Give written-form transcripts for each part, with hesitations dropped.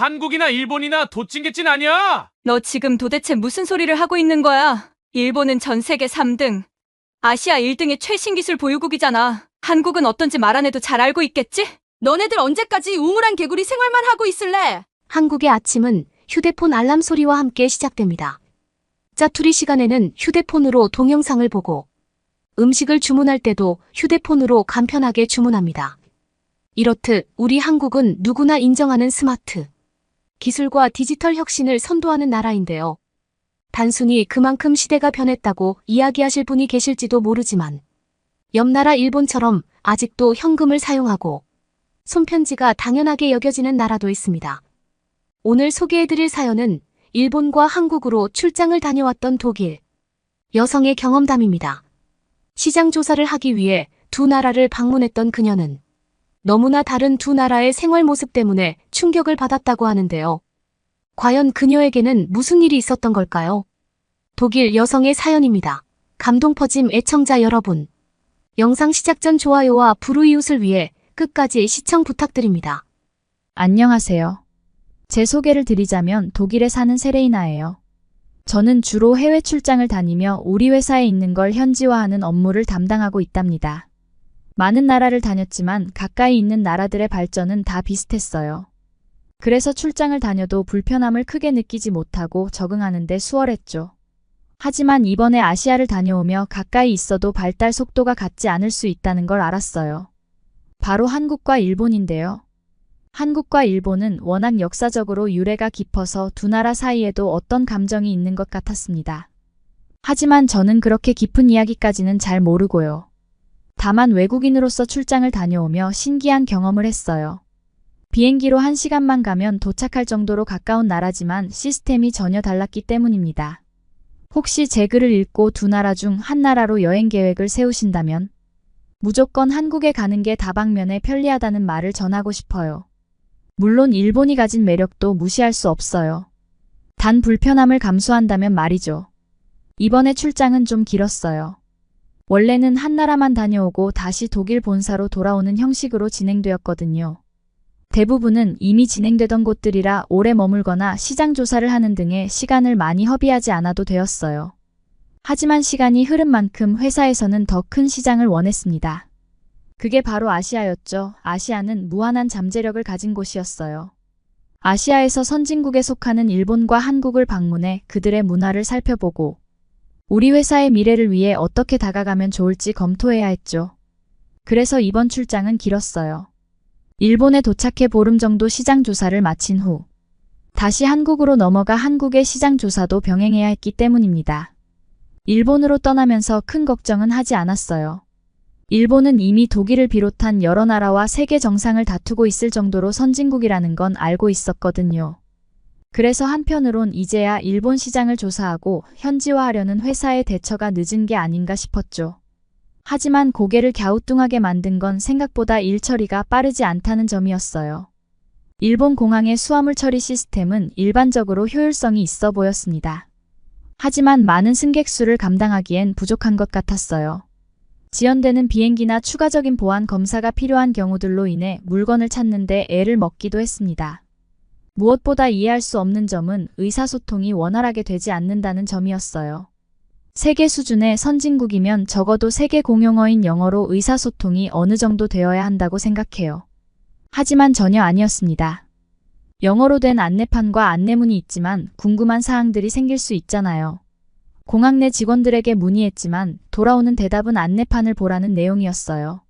한국이나 일본이나 도찐개찐 아니야? 너 지금 도대체 무슨 소리를 하고 있는 거야? 일본은 전 세계 3등, 아시아 1등의 최신 기술 보유국이잖아. 한국은 어떤지 말 안 해도 잘 알고 있겠지? 너네들 언제까지 우물안 개구리 생활만 하고 있을래? 한국의 아침은 휴대폰 알람 소리와 함께 시작됩니다. 짜투리 시간에는 휴대폰으로 동영상을 보고 음식을 주문할 때도 휴대폰으로 간편하게 주문합니다. 이렇듯 우리 한국은 누구나 인정하는 스마트 기술과 디지털 혁신을 선도하는 나라인데요. 단순히 그만큼 시대가 변했다고 이야기하실 분이 계실지도 모르지만 옆 나라 일본처럼 아직도 현금을 사용하고 손편지가 당연하게 여겨지는 나라도 있습니다. 오늘 소개해드릴 사연은 일본과 한국으로 출장을 다녀왔던 독일 여성의 경험담입니다. 시장 조사를 하기 위해 두 나라를 방문했던 그녀는 너무나 다른 두 나라의 생활 모습 때문에 충격을 받았다고 하는데요. 과연 그녀에게는 무슨 일이 있었던 걸까요? 독일 여성의 사연입니다. 감동 퍼짐 애청자 여러분. 영상 시작 전 좋아요와 불우이웃을 위해 끝까지 시청 부탁드립니다. 안녕하세요. 제 소개를 드리자면 독일에 사는 세레이나예요. 저는 주로 해외 출장을 다니며 우리 회사에 있는 걸 현지화하는 업무를 담당하고 있답니다. 많은 나라를 다녔지만 가까이 있는 나라들의 발전은 다 비슷했어요. 그래서 출장을 다녀도 불편함을 크게 느끼지 못하고 적응하는 데 수월했죠. 하지만 이번에 아시아를 다녀오며 가까이 있어도 발달 속도가 같지 않을 수 있다는 걸 알았어요. 바로 한국과 일본인데요. 한국과 일본은 워낙 역사적으로 유래가 깊어서 두 나라 사이에도 어떤 감정이 있는 것 같았습니다. 하지만 저는 그렇게 깊은 이야기까지는 잘 모르고요. 다만 외국인으로서 출장을 다녀오며 신기한 경험을 했어요. 비행기로 1시간만 가면 도착할 정도로 가까운 나라지만 시스템이 전혀 달랐기 때문입니다. 혹시 제 글을 읽고 두 나라 중 한 나라로 여행 계획을 세우신다면 무조건 한국에 가는 게 다방면에 편리하다는 말을 전하고 싶어요. 물론 일본이 가진 매력도 무시할 수 없어요. 단 불편함을 감수한다면 말이죠. 이번에 출장은 좀 길었어요. 원래는 한 나라만 다녀오고 다시 독일 본사로 돌아오는 형식으로 진행되었거든요. 대부분은 이미 진행되던 곳들이라 오래 머물거나 시장 조사를 하는 등의 시간을 많이 허비하지 않아도 되었어요. 하지만 시간이 흐른 만큼 회사에서는 더 큰 시장을 원했습니다. 그게 바로 아시아였죠. 아시아는 무한한 잠재력을 가진 곳이었어요. 아시아에서 선진국에 속하는 일본과 한국을 방문해 그들의 문화를 살펴보고 우리 회사의 미래를 위해 어떻게 다가가면 좋을지 검토해야 했죠. 그래서 이번 출장은 길었어요. 일본에 도착해 보름 정도 시장 조사를 마친 후 다시 한국으로 넘어가 한국의 시장 조사도 병행해야 했기 때문입니다. 일본으로 떠나면서 큰 걱정은 하지 않았어요. 일본은 이미 독일을 비롯한 여러 나라와 세계 정상을 다투고 있을 정도로 선진국이라는 건 알고 있었거든요. 그래서 한편으론 이제야 일본 시장을 조사하고 현지화하려는 회사의 대처가 늦은 게 아닌가 싶었죠. 하지만 고개를 갸우뚱하게 만든 건 생각보다 일 처리가 빠르지 않다는 점이었어요. 일본 공항의 수화물 처리 시스템은 일반적으로 효율성이 있어 보였습니다. 하지만 많은 승객 수를 감당하기엔 부족한 것 같았어요. 지연되는 비행기나 추가적인 보안 검사가 필요한 경우들로 인해 물건을 찾는데 애를 먹기도 했습니다. 무엇보다 이해할 수 없는 점은 의사소통이 원활하게 되지 않는다는 점이었어요. 세계 수준의 선진국이면 적어도 세계 공용어인 영어로 의사소통이 어느 정도 되어야 한다고 생각해요. 하지만 전혀 아니었습니다. 영어로 된 안내판과 안내문이 있지만 궁금한 사항들이 생길 수 있잖아요. 공항 내 직원들에게 문의했지만 돌아오는 대답은 안내판을 보라는 내용이었어요.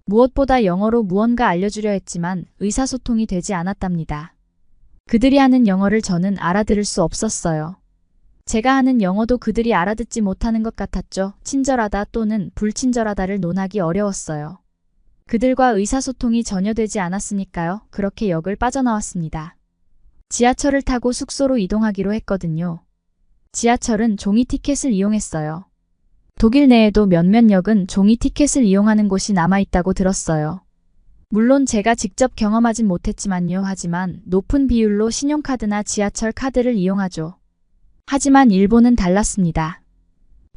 무엇보다 영어로 무언가 알려주려 했지만 의사소통이 되지 않았답니다. 그들이 하는 영어를 저는 알아들을 수 없었어요. 제가 하는 영어도 그들이 알아듣지 못하는 것 같았죠. 친절하다 또는 불친절하다를 논하기 어려웠어요. 그들과 의사소통이 전혀 되지 않았으니까요. 그렇게 역을 빠져나왔습니다. 지하철을 타고 숙소로 이동하기로 했거든요. 지하철은 종이 티켓을 이용했어요. 독일 내에도 몇몇 역은 종이 티켓을 이용하는 곳이 남아있다고 들었어요. 물론 제가 직접 경험하진 못했지만요. 하지만 높은 비율로 신용카드나 지하철 카드를 이용하죠. 하지만 일본은 달랐습니다.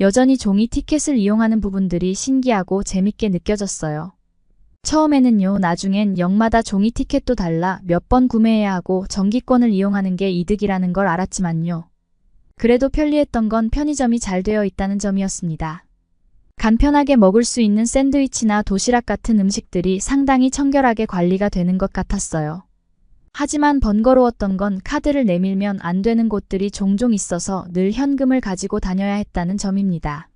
여전히 종이 티켓을 이용하는 부분들이 신기하고 재밌게 느껴졌어요. 처음에는요, 나중엔 역마다 종이 티켓도 달라 몇 번 구매해야 하고 정기권을 이용하는 게 이득이라는 걸 알았지만요. 그래도 편리했던 건 편의점이 잘 되어 있다는 점이었습니다. 간편하게 먹을 수 있는 샌드위치나 도시락 같은 음식들이 상당히 청결하게 관리가 되는 것 같았어요. 하지만 번거로웠던 건 카드를 내밀면 안 되는 곳들이 종종 있어서 늘 현금을 가지고 다녀야 했다는 점입니다.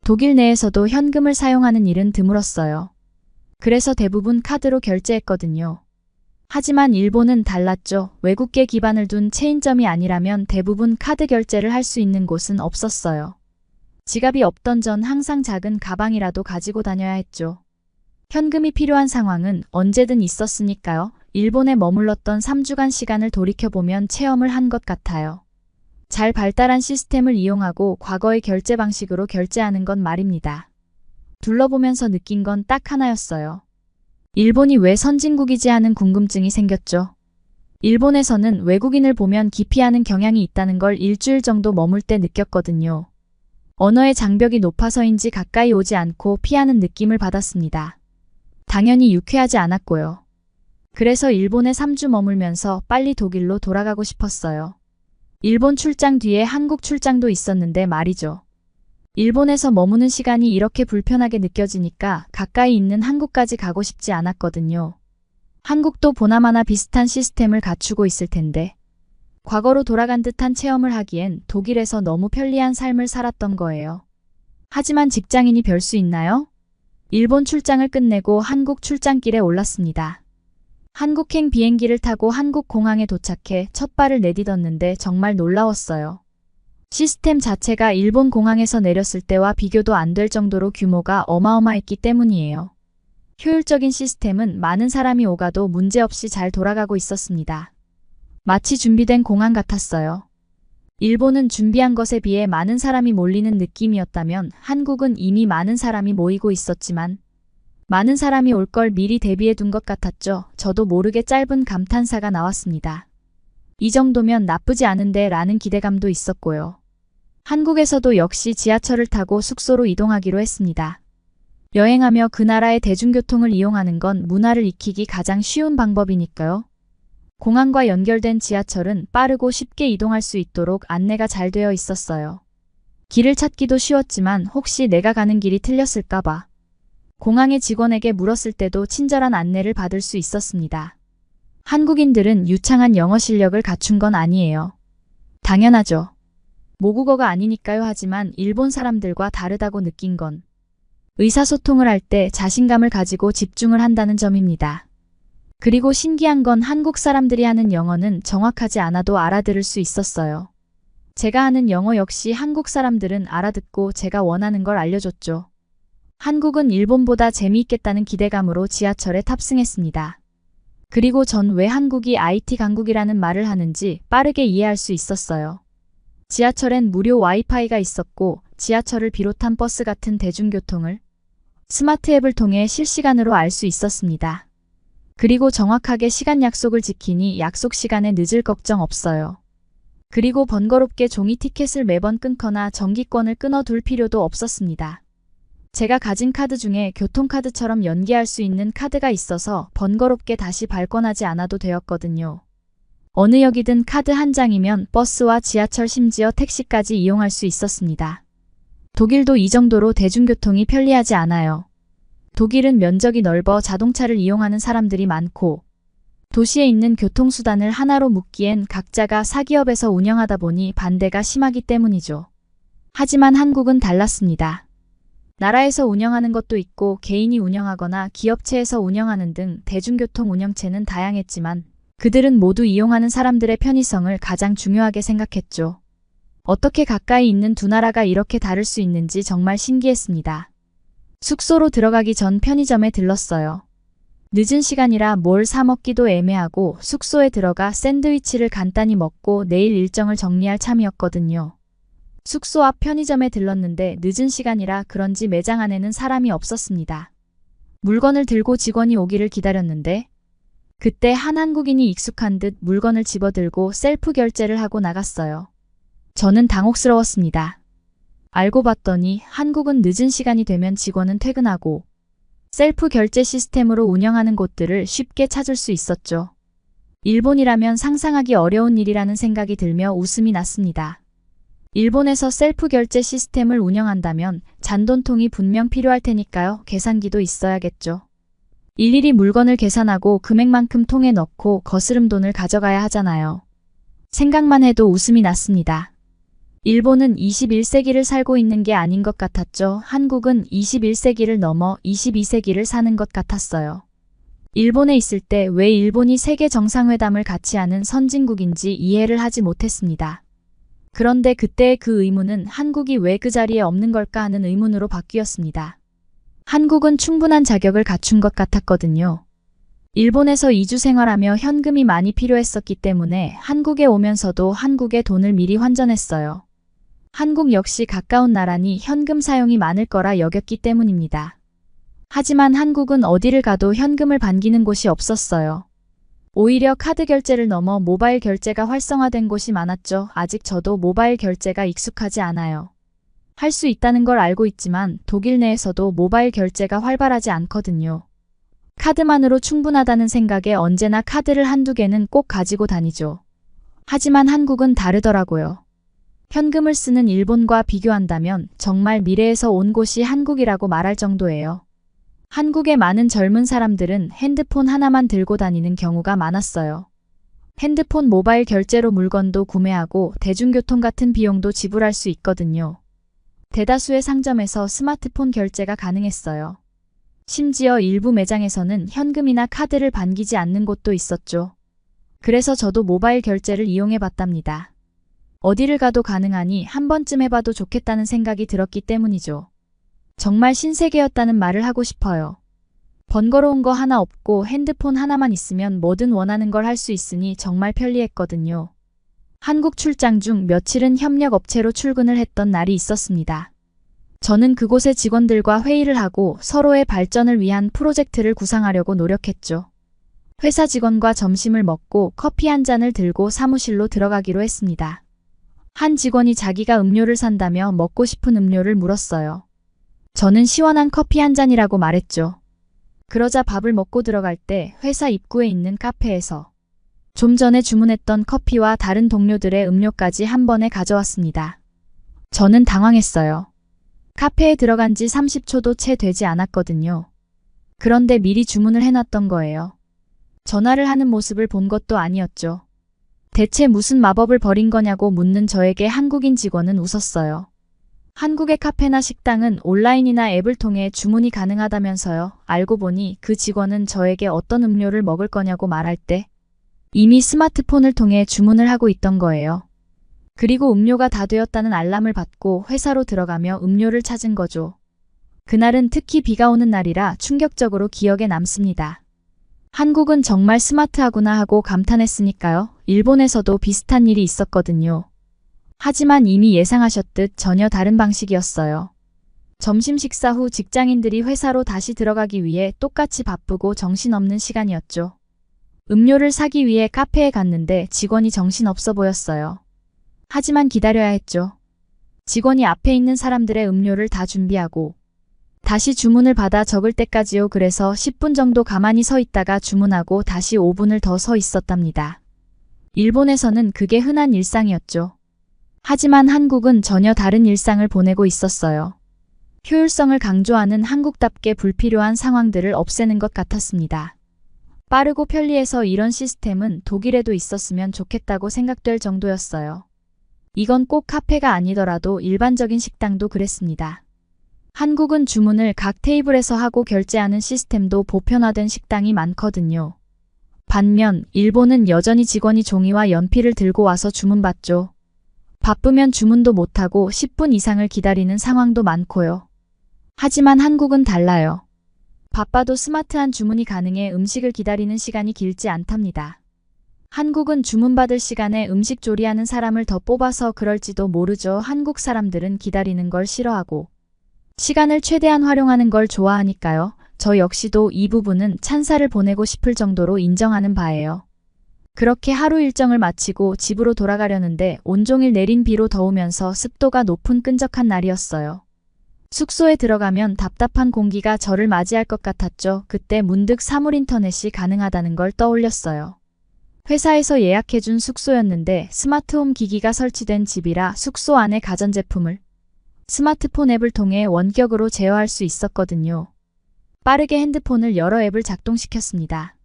독일 내에서도 현금을 사용하는 일은 드물었어요. 그래서 대부분 카드로 결제했거든요. 하지만 일본은 달랐죠. 외국계 기반을 둔 체인점이 아니라면 대부분 카드 결제를 할 수 있는 곳은 없었어요. 지갑이 없던 전 항상 작은 가방이라도 가지고 다녀야 했죠. 현금이 필요한 상황은 언제든 있었으니까요. 일본에 머물렀던 3주간 시간을 돌이켜보면 체험을 한 것 같아요. 잘 발달한 시스템을 이용하고 과거의 결제 방식으로 결제하는 건 말입니다. 둘러보면서 느낀 건 딱 하나였어요. 일본이 왜 선진국이지 하는 궁금증이 생겼죠. 일본에서는 외국인을 보면 기피하는 경향이 있다는 걸 일주일 정도 머물 때 느꼈거든요. 언어의 장벽이 높아서인지 가까이 오지 않고 피하는 느낌을 받았습니다. 당연히 유쾌하지 않았고요. 그래서 일본에 3주 머물면서 빨리 독일로 돌아가고 싶었어요. 일본 출장 뒤에 한국 출장도 있었는데 말이죠. 일본에서 머무는 시간이 이렇게 불편하게 느껴지니까 가까이 있는 한국까지 가고 싶지 않았거든요. 한국도 보나마나 비슷한 시스템을 갖추고 있을 텐데. 과거로 돌아간 듯한 체험을 하기엔 독일에서 너무 편리한 삶을 살았던 거예요. 하지만 직장인이 별 수 있나요? 일본 출장을 끝내고 한국 출장길에 올랐습니다. 한국행 비행기를 타고 한국 공항에 도착해 첫 발을 내딛었는데 정말 놀라웠어요. 시스템 자체가 일본 공항에서 내렸을 때와 비교도 안 될 정도로 규모가 어마어마했기 때문이에요. 효율적인 시스템은 많은 사람이 오가도 문제없이 잘 돌아가고 있었습니다. 마치 준비된 공항 같았어요. 일본은 준비한 것에 비해 많은 사람이 몰리는 느낌이었다면 한국은 이미 많은 사람이 모이고 있었지만 많은 사람이 올 걸 미리 대비해 둔 것 같았죠. 저도 모르게 짧은 감탄사가 나왔습니다. 이 정도면 나쁘지 않은데 라는 기대감도 있었고요. 한국에서도 역시 지하철을 타고 숙소로 이동하기로 했습니다. 여행하며 그 나라의 대중교통을 이용하는 건 문화를 익히기 가장 쉬운 방법이니까요. 공항과 연결된 지하철은 빠르고 쉽게 이동할 수 있도록 안내가 잘 되어 있었어요. 길을 찾기도 쉬웠지만 혹시 내가 가는 길이 틀렸을까봐 공항의 직원에게 물었을 때도 친절한 안내를 받을 수 있었습니다. 한국인들은 유창한 영어 실력을 갖춘 건 아니에요. 당연하죠. 모국어가 아니니까요. 하지만 일본 사람들과 다르다고 느낀 건 의사소통을 할 때 자신감을 가지고 집중을 한다는 점입니다. 그리고 신기한 건 한국 사람들이 하는 영어는 정확하지 않아도 알아들을 수 있었어요. 제가 하는 영어 역시 한국 사람들은 알아듣고 제가 원하는 걸 알려줬죠. 한국은 일본보다 재미있겠다는 기대감으로 지하철에 탑승했습니다. 그리고 전 왜 한국이 IT 강국이라는 말을 하는지 빠르게 이해할 수 있었어요. 지하철엔 무료 와이파이가 있었고 지하철을 비롯한 버스 같은 대중교통을 스마트 앱을 통해 실시간으로 알 수 있었습니다. 그리고 정확하게 시간 약속을 지키니 약속 시간에 늦을 걱정 없어요. 그리고 번거롭게 종이 티켓을 매번 끊거나 정기권을 끊어둘 필요도 없었습니다. 제가 가진 카드 중에 교통카드처럼 연계할 수 있는 카드가 있어서 번거롭게 다시 발권하지 않아도 되었거든요. 어느 역이든 카드 한 장이면 버스와 지하철 심지어 택시까지 이용할 수 있었습니다. 독일도 이 정도로 대중교통이 편리하지 않아요. 독일은 면적이 넓어 자동차를 이용하는 사람들이 많고 도시에 있는 교통수단을 하나로 묶기엔 각자가 사기업에서 운영하다 보니 반대가 심하기 때문이죠. 하지만 한국은 달랐습니다. 나라에서 운영하는 것도 있고 개인이 운영하거나 기업체에서 운영하는 등 대중교통 운영체는 다양했지만 그들은 모두 이용하는 사람들의 편의성을 가장 중요하게 생각했죠. 어떻게 가까이 있는 두 나라가 이렇게 다를 수 있는지 정말 신기했습니다. 숙소로 들어가기 전 편의점에 들렀어요. 늦은 시간이라 뭘 사 먹기도 애매하고 숙소에 들어가 샌드위치를 간단히 먹고 내일 일정을 정리할 참이었거든요. 숙소 앞 편의점에 들렀는데 늦은 시간이라 그런지 매장 안에는 사람이 없었습니다. 물건을 들고 직원이 오기를 기다렸는데 그때 한 한국인이 익숙한 듯 물건을 집어들고 셀프 결제를 하고 나갔어요. 저는 당혹스러웠습니다. 알고 봤더니 한국은 늦은 시간이 되면 직원은 퇴근하고 셀프 결제 시스템으로 운영하는 곳들을 쉽게 찾을 수 있었죠. 일본이라면 상상하기 어려운 일이라는 생각이 들며 웃음이 났습니다. 일본에서 셀프 결제 시스템을 운영한다면 잔돈통이 분명 필요할 테니까요. 계산기도 있어야겠죠. 일일이 물건을 계산하고 금액만큼 통에 넣고 거스름돈을 가져가야 하잖아요. 생각만 해도 웃음이 났습니다. 일본은 21세기를 살고 있는 게 아닌 것 같았죠. 한국은 21세기를 넘어 22세기를 사는 것 같았어요. 일본에 있을 때 왜 일본이 세계 정상회담을 같이 하는 선진국인지 이해를 하지 못했습니다. 그런데 그때의 그 의문은 한국이 왜 그 자리에 없는 걸까 하는 의문으로 바뀌었습니다. 한국은 충분한 자격을 갖춘 것 같았거든요. 일본에서 2주 생활하며 현금이 많이 필요했었기 때문에 한국에 오면서도 한국에 돈을 미리 환전했어요. 한국 역시 가까운 나라니 현금 사용이 많을 거라 여겼기 때문입니다. 하지만 한국은 어디를 가도 현금을 반기는 곳이 없었어요. 오히려 카드 결제를 넘어 모바일 결제가 활성화된 곳이 많았죠. 아직 저도 모바일 결제가 익숙하지 않아요. 할 수 있다는 걸 알고 있지만 독일 내에서도 모바일 결제가 활발하지 않거든요. 카드만으로 충분하다는 생각에 언제나 카드를 한두 개는 꼭 가지고 다니죠. 하지만 한국은 다르더라고요. 현금을 쓰는 일본과 비교한다면 정말 미래에서 온 곳이 한국이라고 말할 정도예요. 한국의 많은 젊은 사람들은 핸드폰 하나만 들고 다니는 경우가 많았어요. 핸드폰 모바일 결제로 물건도 구매하고 대중교통 같은 비용도 지불할 수 있거든요. 대다수의 상점에서 스마트폰 결제가 가능했어요. 심지어 일부 매장에서는 현금이나 카드를 반기지 않는 곳도 있었죠. 그래서 저도 모바일 결제를 이용해 봤답니다. 어디를 가도 가능하니 한 번쯤 해봐도 좋겠다는 생각이 들었기 때문이죠. 정말 신세계였다는 말을 하고 싶어요. 번거로운 거 하나 없고 핸드폰 하나만 있으면 뭐든 원하는 걸 할 수 있으니 정말 편리했거든요. 한국 출장 중 며칠은 협력업체로 출근을 했던 날이 있었습니다. 저는 그곳의 직원들과 회의를 하고 서로의 발전을 위한 프로젝트를 구상하려고 노력했죠. 회사 직원과 점심을 먹고 커피 한 잔을 들고 사무실로 들어가기로 했습니다. 한 직원이 자기가 음료를 산다며 먹고 싶은 음료를 물었어요. 저는 시원한 커피 한 잔이라고 말했죠. 그러자 밥을 먹고 들어갈 때 회사 입구에 있는 카페에서 좀 전에 주문했던 커피와 다른 동료들의 음료까지 한 번에 가져왔습니다. 저는 당황했어요. 카페에 들어간 지 30초도 채 되지 않았거든요. 그런데 미리 주문을 해놨던 거예요. 전화를 하는 모습을 본 것도 아니었죠. 대체 무슨 마법을 벌인 거냐고 묻는 저에게 한국인 직원은 웃었어요. 한국의 카페나 식당은 온라인이나 앱을 통해 주문이 가능하다면서요. 알고 보니 그 직원은 저에게 어떤 음료를 먹을 거냐고 말할 때 이미 스마트폰을 통해 주문을 하고 있던 거예요. 그리고 음료가 다 되었다는 알람을 받고 회사로 들어가며 음료를 찾은 거죠. 그날은 특히 비가 오는 날이라 충격적으로 기억에 남습니다. 한국은 정말 스마트하구나 하고 감탄했으니까요. 일본에서도 비슷한 일이 있었거든요. 하지만 이미 예상하셨듯 전혀 다른 방식이었어요. 점심 식사 후 직장인들이 회사로 다시 들어가기 위해 똑같이 바쁘고 정신없는 시간이었죠. 음료를 사기 위해 카페에 갔는데 직원이 정신없어 보였어요. 하지만 기다려야 했죠. 직원이 앞에 있는 사람들의 음료를 다 준비하고 다시 주문을 받아 적을 때까지요. 그래서 10분 정도 가만히 서 있다가 주문하고 다시 5분을 더 서 있었답니다. 일본에서는 그게 흔한 일상이었죠. 하지만 한국은 전혀 다른 일상을 보내고 있었어요. 효율성을 강조하는 한국답게 불필요한 상황들을 없애는 것 같았습니다. 빠르고 편리해서 이런 시스템은 독일에도 있었으면 좋겠다고 생각될 정도였어요. 이건 꼭 카페가 아니더라도 일반적인 식당도 그랬습니다. 한국은 주문을 각 테이블에서 하고 결제하는 시스템도 보편화된 식당이 많거든요. 반면 일본은 여전히 직원이 종이와 연필을 들고 와서 주문받죠. 바쁘면 주문도 못하고 10분 이상을 기다리는 상황도 많고요. 하지만 한국은 달라요. 바빠도 스마트한 주문이 가능해 음식을 기다리는 시간이 길지 않답니다. 한국은 주문받을 시간에 음식 조리하는 사람을 더 뽑아서 그럴지도 모르죠. 한국 사람들은 기다리는 걸 싫어하고 시간을 최대한 활용하는 걸 좋아하니까요. 저 역시도 이 부분은 찬사를 보내고 싶을 정도로 인정하는 바예요. 그렇게 하루 일정을 마치고 집으로 돌아가려는데 온종일 내린 비로 더우면서 습도가 높은 끈적한 날이었어요. 숙소에 들어가면 답답한 공기가 저를 맞이할 것 같았죠. 그때 문득 사물 인터넷이 가능하다는 걸 떠올렸어요. 회사에서 예약해준 숙소였는데 스마트홈 기기가 설치된 집이라 숙소 안에 가전제품을 스마트폰 앱을 통해 원격으로 제어할 수 있었거든요. 빠르게 핸드폰을 여러 앱을 작동시켰습니다.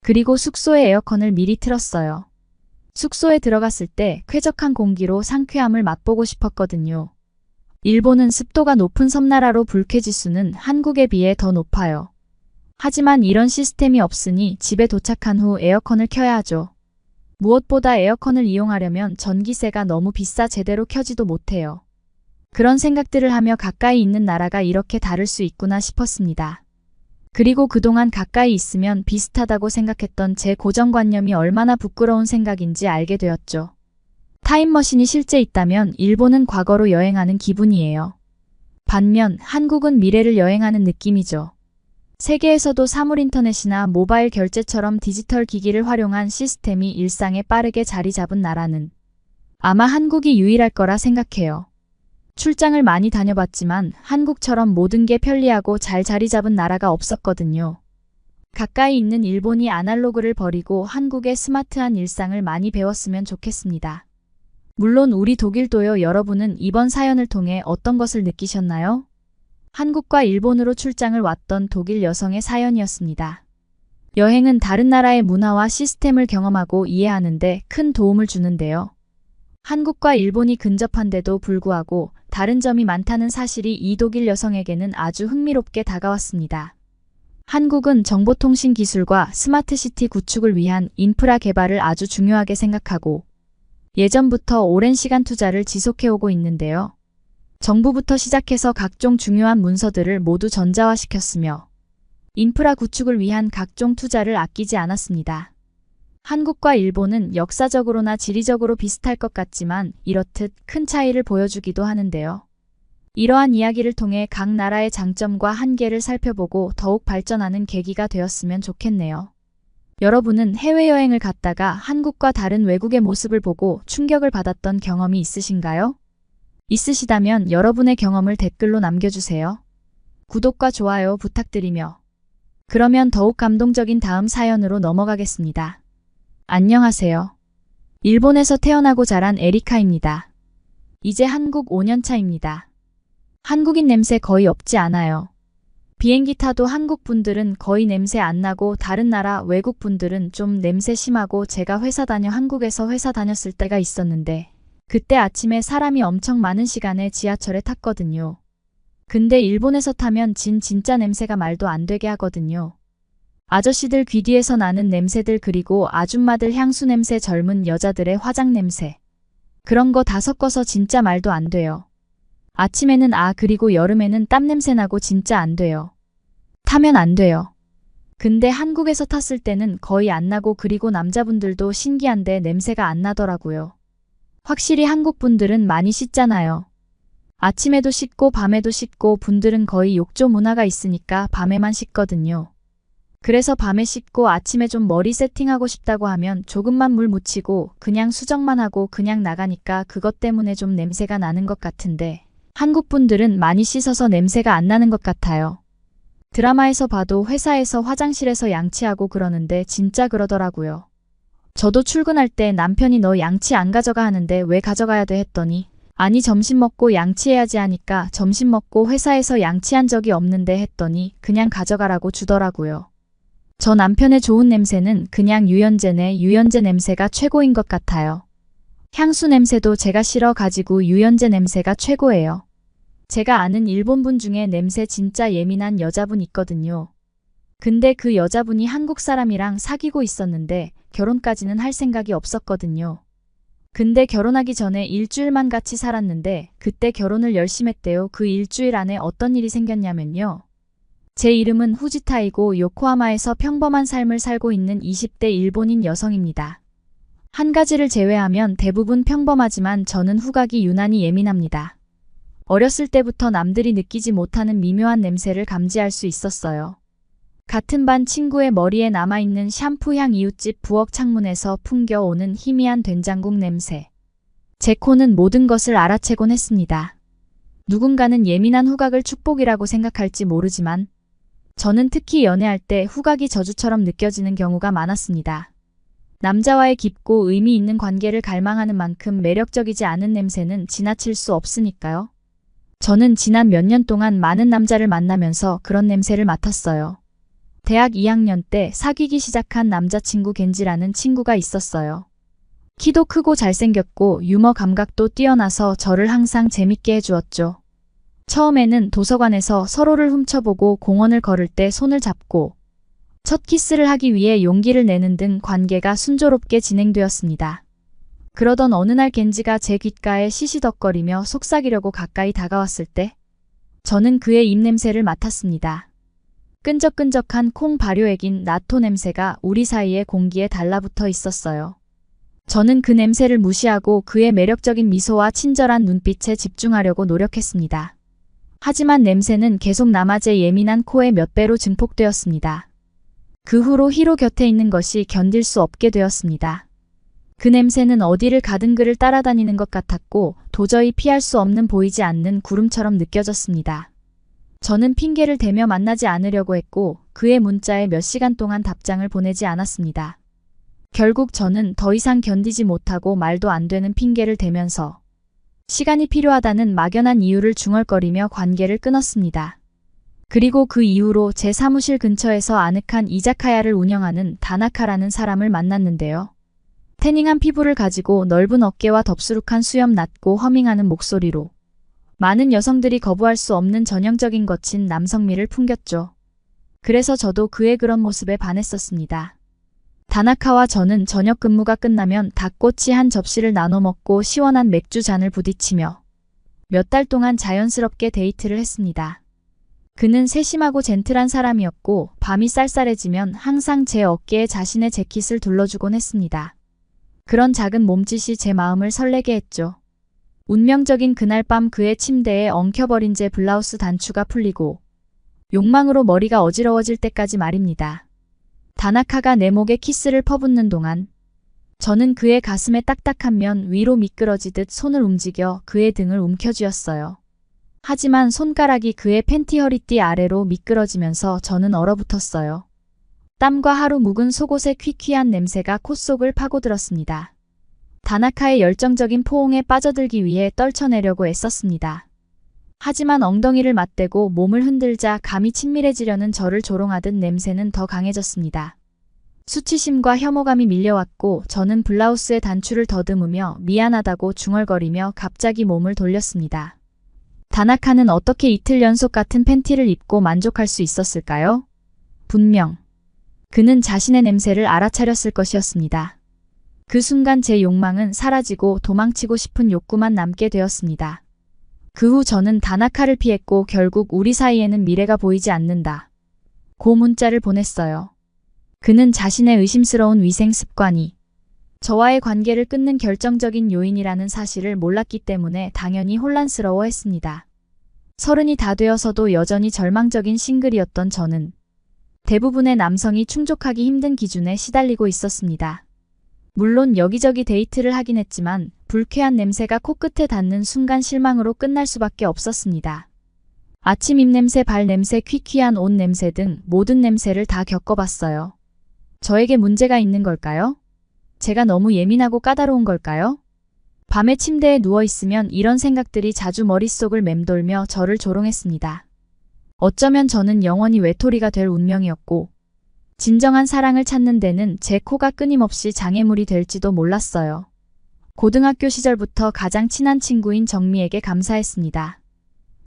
그리고 숙소의 에어컨을 미리 틀었어요. 숙소에 들어갔을 때 쾌적한 공기로 상쾌함을 맛보고 싶었거든요. 일본은 습도가 높은 섬나라로 불쾌지수는 한국에 비해 더 높아요. 하지만 이런 시스템이 없으니 집에 도착한 후 에어컨을 켜야 하죠. 무엇보다 에어컨을 이용하려면 전기세가 너무 비싸 제대로 켜지도 못해요. 그런 생각들을 하며 가까이 있는 나라가 이렇게 다를 수 있구나 싶었습니다. 그리고 그동안 가까이 있으면 비슷하다고 생각했던 제 고정관념이 얼마나 부끄러운 생각인지 알게 되었죠. 타임머신이 실제 있다면 일본은 과거로 여행하는 기분이에요. 반면 한국은 미래를 여행하는 느낌이죠. 세계에서도 사물인터넷이나 모바일 결제처럼 디지털 기기를 활용한 시스템이 일상에 빠르게 자리 잡은 나라는 아마 한국이 유일할 거라 생각해요. 출장을 많이 다녀봤지만 한국처럼 모든 게 편리하고 잘 자리 잡은 나라가 없었거든요. 가까이 있는 일본이 아날로그를 버리고 한국의 스마트한 일상을 많이 배웠으면 좋겠습니다. 물론 우리 독일도요. 여러분은 이번 사연을 통해 어떤 것을 느끼셨나요? 한국과 일본으로 출장을 왔던 독일 여성의 사연이었습니다. 여행은 다른 나라의 문화와 시스템을 경험하고 이해하는데 큰 도움을 주는데요. 한국과 일본이 근접한데도 불구하고 다른 점이 많다는 사실이 이 독일 여성에게는 아주 흥미롭게 다가왔습니다. 한국은 정보통신 기술과 스마트시티 구축을 위한 인프라 개발을 아주 중요하게 생각하고 예전부터 오랜 시간 투자를 지속해오고 있는데요. 정부부터 시작해서 각종 중요한 문서들을 모두 전자화시켰으며 인프라 구축을 위한 각종 투자를 아끼지 않았습니다. 한국과 일본은 역사적으로나 지리적으로 비슷할 것 같지만 이렇듯 큰 차이를 보여주기도 하는데요. 이러한 이야기를 통해 각 나라의 장점과 한계를 살펴보고 더욱 발전하는 계기가 되었으면 좋겠네요. 여러분은 해외여행을 갔다가 한국과 다른 외국의 모습을 보고 충격을 받았던 경험이 있으신가요? 있으시다면 여러분의 경험을 댓글로 남겨주세요. 구독과 좋아요 부탁드리며 그러면 더욱 감동적인 다음 사연으로 넘어가겠습니다. 안녕하세요. 일본에서 태어나고 자란 에리카입니다. 이제 한국 5년차입니다. 한국인 냄새 거의 없지 않아요. 비행기 타도 한국 분들은 거의 냄새 안 나고 다른 나라 외국 분들은 좀 냄새 심하고 제가 한국에서 회사 다녔을 때가 있었는데 그때 아침에 사람이 엄청 많은 시간에 지하철에 탔거든요. 근데 일본에서 타면 진짜 냄새가 말도 안 되게 하거든요. 아저씨들 귀 뒤에서 나는 냄새들 그리고 아줌마들 향수 냄새 젊은 여자들의 화장 냄새. 그런 거 다 섞어서 진짜 말도 안 돼요. 아침에는 그리고 여름에는 땀 냄새 나고 진짜 안 돼요. 타면 안 돼요. 근데 한국에서 탔을 때는 거의 안 나고 그리고 남자분들도 신기한데 냄새가 안 나더라고요. 확실히 한국 분들은 많이 씻잖아요. 아침에도 씻고 밤에도 씻고 분들은 거의 욕조 문화가 있으니까 밤에만 씻거든요. 그래서 밤에 씻고 아침에 좀 머리 세팅하고 싶다고 하면 조금만 물 묻히고 그냥 수정만 하고 그냥 나가니까 그것 때문에 좀 냄새가 나는 것 같은데 한국 분들은 많이 씻어서 냄새가 안 나는 것 같아요. 드라마에서 봐도 회사에서 화장실에서 양치하고 그러는데 진짜 그러더라고요. 저도 출근할 때 남편이 너 양치 안 가져가 하는데 왜 가져가야 돼 했더니 아니 점심 먹고 양치해야지 하니까 점심 먹고 회사에서 양치한 적이 없는데 했더니 그냥 가져가라고 주더라고요. 저 남편의 좋은 냄새는 그냥 유연제네. 유연제 냄새가 최고인 것 같아요. 향수 냄새도 제가 싫어가지고 유연제 냄새가 최고예요. 제가 아는 일본분 중에 냄새 진짜 예민한 여자분 있거든요. 근데 그 여자분이 한국 사람이랑 사귀고 있었는데 결혼까지는 할 생각이 없었거든요. 근데 결혼하기 전에 일주일만 같이 살았는데 그때 결혼을 열심히 했대요. 그 일주일 안에 어떤 일이 생겼냐면요. 제 이름은 후지타이고 요코하마에서 평범한 삶을 살고 있는 20대 일본인 여성입니다. 한 가지를 제외하면 대부분 평범하지만 저는 후각이 유난히 예민합니다. 어렸을 때부터 남들이 느끼지 못하는 미묘한 냄새를 감지할 수 있었어요. 같은 반 친구의 머리에 남아있는 샴푸향 이웃집 부엌 창문에서 풍겨오는 희미한 된장국 냄새. 제 코는 모든 것을 알아채곤 했습니다. 누군가는 예민한 후각을 축복이라고 생각할지 모르지만 저는 특히 연애할 때 후각이 저주처럼 느껴지는 경우가 많았습니다. 남자와의 깊고 의미 있는 관계를 갈망하는 만큼 매력적이지 않은 냄새는 지나칠 수 없으니까요. 저는 지난 몇 년 동안 많은 남자를 만나면서 그런 냄새를 맡았어요. 대학 2학년 때 사귀기 시작한 남자친구 겐지라는 친구가 있었어요. 키도 크고 잘생겼고 유머 감각도 뛰어나서 저를 항상 재밌게 해주었죠. 처음에는 도서관에서 서로를 훔쳐보고 공원을 걸을 때 손을 잡고 첫 키스를 하기 위해 용기를 내는 등 관계가 순조롭게 진행되었습니다. 그러던 어느 날 겐지가 제 귓가에 시시덕거리며 속삭이려고 가까이 다가왔을 때 저는 그의 입냄새를 맡았습니다. 끈적끈적한 콩 발효액인 나토 냄새가 우리 사이의 공기에 달라붙어 있었어요. 저는 그 냄새를 무시하고 그의 매력적인 미소와 친절한 눈빛에 집중하려고 노력했습니다. 하지만 냄새는 계속 남아 제 예민한 코에 몇 배로 증폭되었습니다. 그 후로 히로 곁에 있는 것이 견딜 수 없게 되었습니다. 그 냄새는 어디를 가든 그를 따라다니는 것 같았고 도저히 피할 수 없는 보이지 않는 구름처럼 느껴졌습니다. 저는 핑계를 대며 만나지 않으려고 했고 그의 문자에 몇 시간 동안 답장을 보내지 않았습니다. 결국 저는 더 이상 견디지 못하고 말도 안 되는 핑계를 대면서 시간이 필요하다는 막연한 이유를 중얼거리며 관계를 끊었습니다. 그리고 그 이후로 제 사무실 근처에서 아늑한 이자카야를 운영하는 다나카라는 사람을 만났는데요. 태닝한 피부를 가지고 넓은 어깨와 덥수룩한 수염 낮고 허밍하는 목소리로 많은 여성들이 거부할 수 없는 전형적인 거친 남성미를 풍겼죠. 그래서 저도 그의 그런 모습에 반했었습니다. 다나카와 저는 저녁 근무가 끝나면 닭꼬치 한 접시를 나눠 먹고 시원한 맥주 잔을 부딪히며 몇 달 동안 자연스럽게 데이트를 했습니다. 그는 세심하고 젠틀한 사람이었고 밤이 쌀쌀해지면 항상 제 어깨에 자신의 재킷을 둘러주곤 했습니다. 그런 작은 몸짓이 제 마음을 설레게 했죠. 운명적인 그날 밤 그의 침대에 엉켜버린 제 블라우스 단추가 풀리고 욕망으로 머리가 어지러워질 때까지 말입니다. 다나카가 내 목에 키스를 퍼붓는 동안 저는 그의 가슴에 딱딱한 면 위로 미끄러지듯 손을 움직여 그의 등을 움켜쥐었어요. 하지만 손가락이 그의 팬티 허리띠 아래로 미끄러지면서 저는 얼어붙었어요. 땀과 하루 묵은 속옷의 퀴퀴한 냄새가 콧속을 파고들었습니다. 다나카의 열정적인 포옹에 빠져들기 위해 떨쳐내려고 애썼습니다. 하지만 엉덩이를 맞대고 몸을 흔들자 감히 친밀해지려는 저를 조롱하듯 냄새는 더 강해졌습니다. 수치심과 혐오감이 밀려왔고 저는 블라우스의 단추를 더듬으며 미안하다고 중얼거리며 갑자기 몸을 돌렸습니다. 다나카는 어떻게 이틀 연속 같은 팬티를 입고 만족할 수 있었을까요? 분명 그는 자신의 냄새를 알아차렸을 것이었습니다. 그 순간 제 욕망은 사라지고 도망치고 싶은 욕구만 남게 되었습니다. 그 후 저는 다나카를 피했고 결국 우리 사이에는 미래가 보이지 않는다 고 문자를 보냈어요. 그는 자신의 의심스러운 위생 습관이 저와의 관계를 끊는 결정적인 요인이라는 사실을 몰랐기 때문에 당연히 혼란스러워했습니다. 30이 다 되어서도 여전히 절망적인 싱글이었던 저는 대부분의 남성이 충족하기 힘든 기준에 시달리고 있었습니다. 물론 여기저기 데이트를 하긴 했지만 불쾌한 냄새가 코끝에 닿는 순간 실망으로 끝날 수밖에 없었습니다. 아침 입냄새, 발냄새, 퀴퀴한 옷 냄새 등 모든 냄새를 다 겪어봤어요. 저에게 문제가 있는 걸까요? 제가 너무 예민하고 까다로운 걸까요? 밤에 침대에 누워있으면 이런 생각들이 자주 머릿속을 맴돌며 저를 조롱했습니다. 어쩌면 저는 영원히 외톨이가 될 운명이었고 진정한 사랑을 찾는 데는 제 코가 끊임없이 장애물이 될지도 몰랐어요. 고등학교 시절부터 가장 친한 친구인 정미에게 감사했습니다.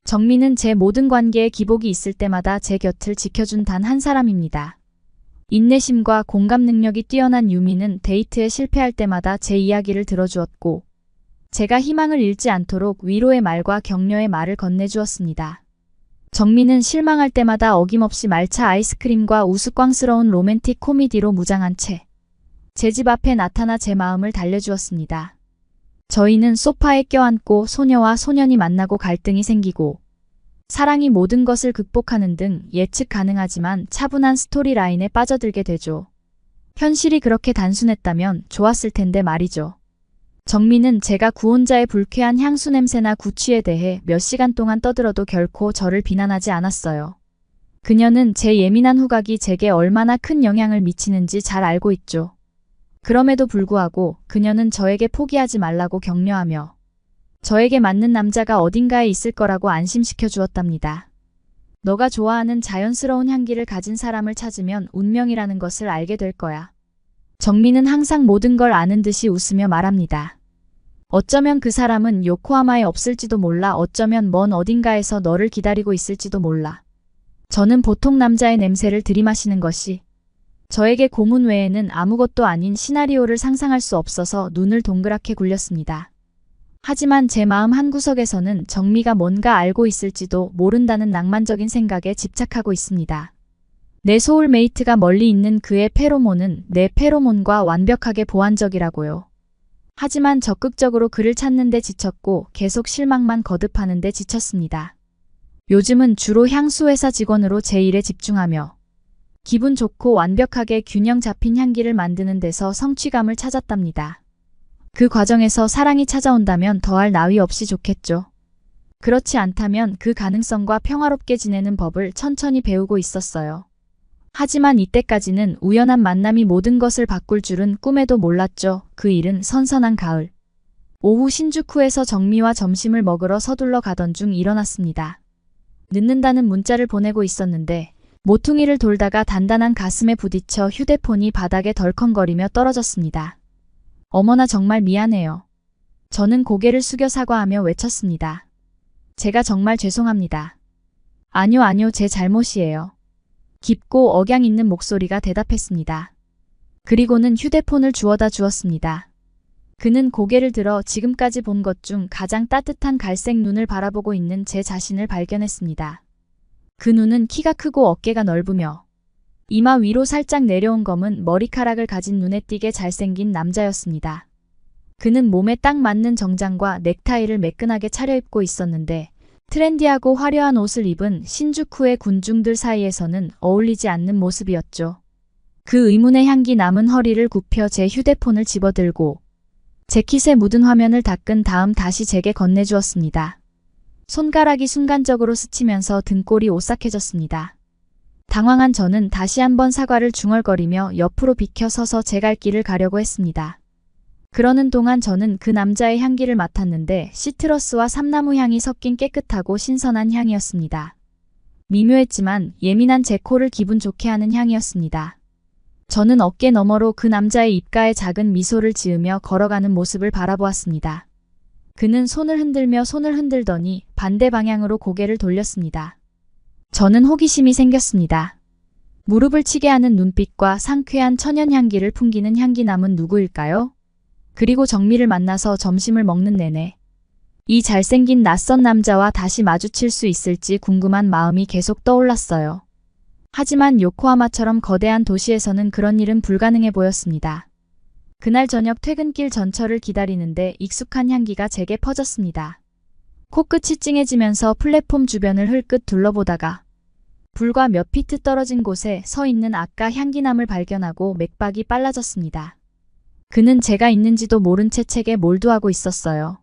정미는 제 모든 관계에 기복이 있을 때마다 제 곁을 지켜준 단 한 사람입니다. 인내심과 공감 능력이 뛰어난 유미는 데이트에 실패할 때마다 제 이야기를 들어주었고 제가 희망을 잃지 않도록 위로의 말과 격려의 말을 건네주었습니다. 정미는 실망할 때마다 어김없이 말차 아이스크림과 우스꽝스러운 로맨틱 코미디로 무장한 채 제 집 앞에 나타나 제 마음을 달래주었습니다. 저희는 소파에 껴안고 소녀와 소년이 만나고 갈등이 생기고 사랑이 모든 것을 극복하는 등 예측 가능하지만 차분한 스토리라인에 빠져들게 되죠. 현실이 그렇게 단순했다면 좋았을 텐데 말이죠. 정미는 제가 구혼자의 불쾌한 향수 냄새나 구취에 대해 몇 시간 동안 떠들어도 결코 저를 비난하지 않았어요. 그녀는 제 예민한 후각이 제게 얼마나 큰 영향을 미치는지 잘 알고 있죠. 그럼에도 불구하고 그녀는 저에게 포기하지 말라고 격려하며 저에게 맞는 남자가 어딘가에 있을 거라고 안심시켜 주었답니다. 너가 좋아하는 자연스러운 향기를 가진 사람을 찾으면 운명이라는 것을 알게 될 거야. 정미는 항상 모든 걸 아는 듯이 웃으며 말합니다. 어쩌면 그 사람은 요코하마에 없을지도 몰라. 어쩌면 먼 어딘가에서 너를 기다리고 있을지도 몰라. 저는 보통 남자의 냄새를 들이마시는 것이 저에게 고문 외에는 아무것도 아닌 시나리오를 상상할 수 없어서 눈을 동그랗게 굴렸습니다. 하지만 제 마음 한구석에서는 정미가 뭔가 알고 있을지도 모른다는 낭만적인 생각에 집착하고 있습니다. 내 소울메이트가 멀리 있는 그의 페로몬은 내 페로몬과 완벽하게 보완적이라고요. 하지만 적극적으로 그를 찾는 데 지쳤고 계속 실망만 거듭하는 데 지쳤습니다. 요즘은 주로 향수회사 직원으로 제 일에 집중하며 기분 좋고 완벽하게 균형 잡힌 향기를 만드는 데서 성취감을 찾았답니다. 그 과정에서 사랑이 찾아온다면 더할 나위 없이 좋겠죠. 그렇지 않다면 그 가능성과 평화롭게 지내는 법을 천천히 배우고 있었어요. 하지만 이때까지는 우연한 만남이 모든 것을 바꿀 줄은 꿈에도 몰랐죠. 그 일은 선선한 가을. 오후 신주쿠에서 정미와 점심을 먹으러 서둘러 가던 중 일어났습니다. 늦는다는 문자를 보내고 있었는데 모퉁이를 돌다가 단단한 가슴에 부딪혀 휴대폰이 바닥에 덜컹거리며 떨어졌습니다. 어머나 정말 미안해요. 저는 고개를 숙여 사과하며 외쳤습니다. 제가 정말 죄송합니다. 아니요, 제 잘못이에요. 깊고 억양 있는 목소리가 대답했습니다. 그리고는 휴대폰을 주워다 주었습니다. 그는 고개를 들어 지금까지 본 것 중 가장 따뜻한 갈색 눈을 바라보고 있는 제 자신을 발견했습니다. 그 눈은 키가 크고 어깨가 넓으며 이마 위로 살짝 내려온 검은 머리카락을 가진 눈에 띄게 잘생긴 남자였습니다. 그는 몸에 딱 맞는 정장과 넥타이를 매끈하게 차려입고 있었는데 트렌디하고 화려한 옷을 입은 신주쿠의 군중들 사이에서는 어울리지 않는 모습이었죠. 그 의문의 향기 남은 허리를 굽혀 제 휴대폰을 집어들고 재킷에 묻은 화면을 닦은 다음 다시 제게 건네주었습니다. 손가락이 순간적으로 스치면서 등골이 오싹해졌습니다. 당황한 저는 다시 한번 사과를 중얼거리며 옆으로 비켜 서서 제 갈 길을 가려고 했습니다. 그러는 동안 저는 그 남자의 향기를 맡았는데 시트러스와 삼나무 향이 섞인 깨끗하고 신선한 향이었습니다. 미묘했지만 예민한 제 코를 기분 좋게 하는 향이었습니다. 저는 어깨 너머로 그 남자의 입가에 작은 미소를 지으며 걸어가는 모습을 바라보았습니다. 그는 손을 흔들더니 반대 방향으로 고개를 돌렸습니다. 저는 호기심이 생겼습니다. 무릎을 치게 하는 눈빛과 상쾌한 천연 향기를 풍기는 향기남은 누구일까요? 그리고 정미를 만나서 점심을 먹는 내내 이 잘생긴 낯선 남자와 다시 마주칠 수 있을지 궁금한 마음이 계속 떠올랐어요. 하지만 요코하마처럼 거대한 도시에서는 그런 일은 불가능해 보였습니다. 그날 저녁 퇴근길 전철을 기다리는데 익숙한 향기가 제게 퍼졌습니다. 코끝이 찡해지면서 플랫폼 주변을 흘끗 둘러보다가 불과 몇 피트 떨어진 곳에 서 있는 아까 향기남을 발견하고 맥박이 빨라졌습니다. 그는 제가 있는지도 모른 채 책에 몰두하고 있었어요.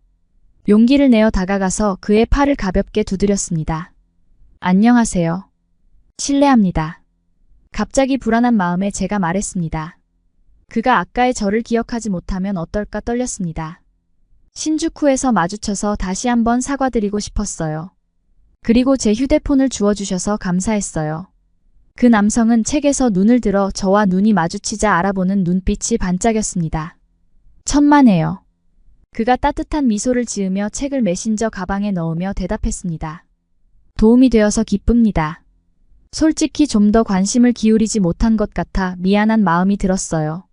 용기를 내어 다가가서 그의 팔을 가볍게 두드렸습니다. 안녕하세요. 실례합니다. 갑자기 불안한 마음에 제가 말했습니다. 그가 아까의 저를 기억하지 못하면 어떨까 떨렸습니다. 신주쿠에서 마주쳐서 다시 한번 사과드리고 싶었어요. 그리고 제 휴대폰을 주워주셔서 감사했어요. 그 남성은 책에서 눈을 들어 저와 눈이 마주치자 알아보는 눈빛이 반짝였습니다. 천만에요. 그가 따뜻한 미소를 지으며 책을 메신저 가방에 넣으며 대답했습니다. 도움이 되어서 기쁩니다. 솔직히 좀 더 관심을 기울이지 못한 것 같아 미안한 마음이 들었어요.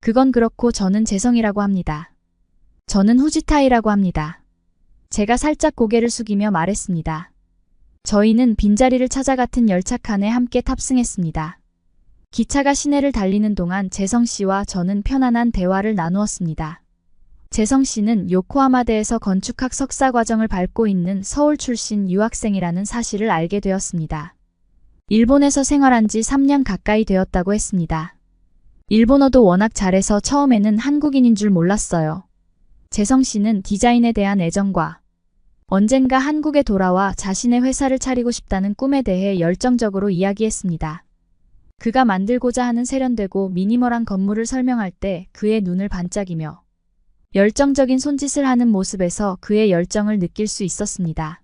그건 그렇고 저는 재성이라고 합니다. 저는 후지타이라고 합니다. 제가 살짝 고개를 숙이며 말했습니다. 저희는 빈자리를 찾아 같은 열차칸에 함께 탑승했습니다. 기차가 시내를 달리는 동안 재성 씨와 저는 편안한 대화를 나누었습니다. 재성 씨는 요코하마대에서 건축학 석사 과정을 밟고 있는 서울 출신 유학생이라는 사실을 알게 되었습니다. 일본에서 생활한 지 3년 가까이 되었다고 했습니다. 일본어도 워낙 잘해서 처음에는 한국인인 줄 몰랐어요. 재성 씨는 디자인에 대한 애정과 언젠가 한국에 돌아와 자신의 회사를 차리고 싶다는 꿈에 대해 열정적으로 이야기했습니다. 그가 만들고자 하는 세련되고 미니멀한 건물을 설명할 때 그의 눈을 반짝이며 열정적인 손짓을 하는 모습에서 그의 열정을 느낄 수 있었습니다.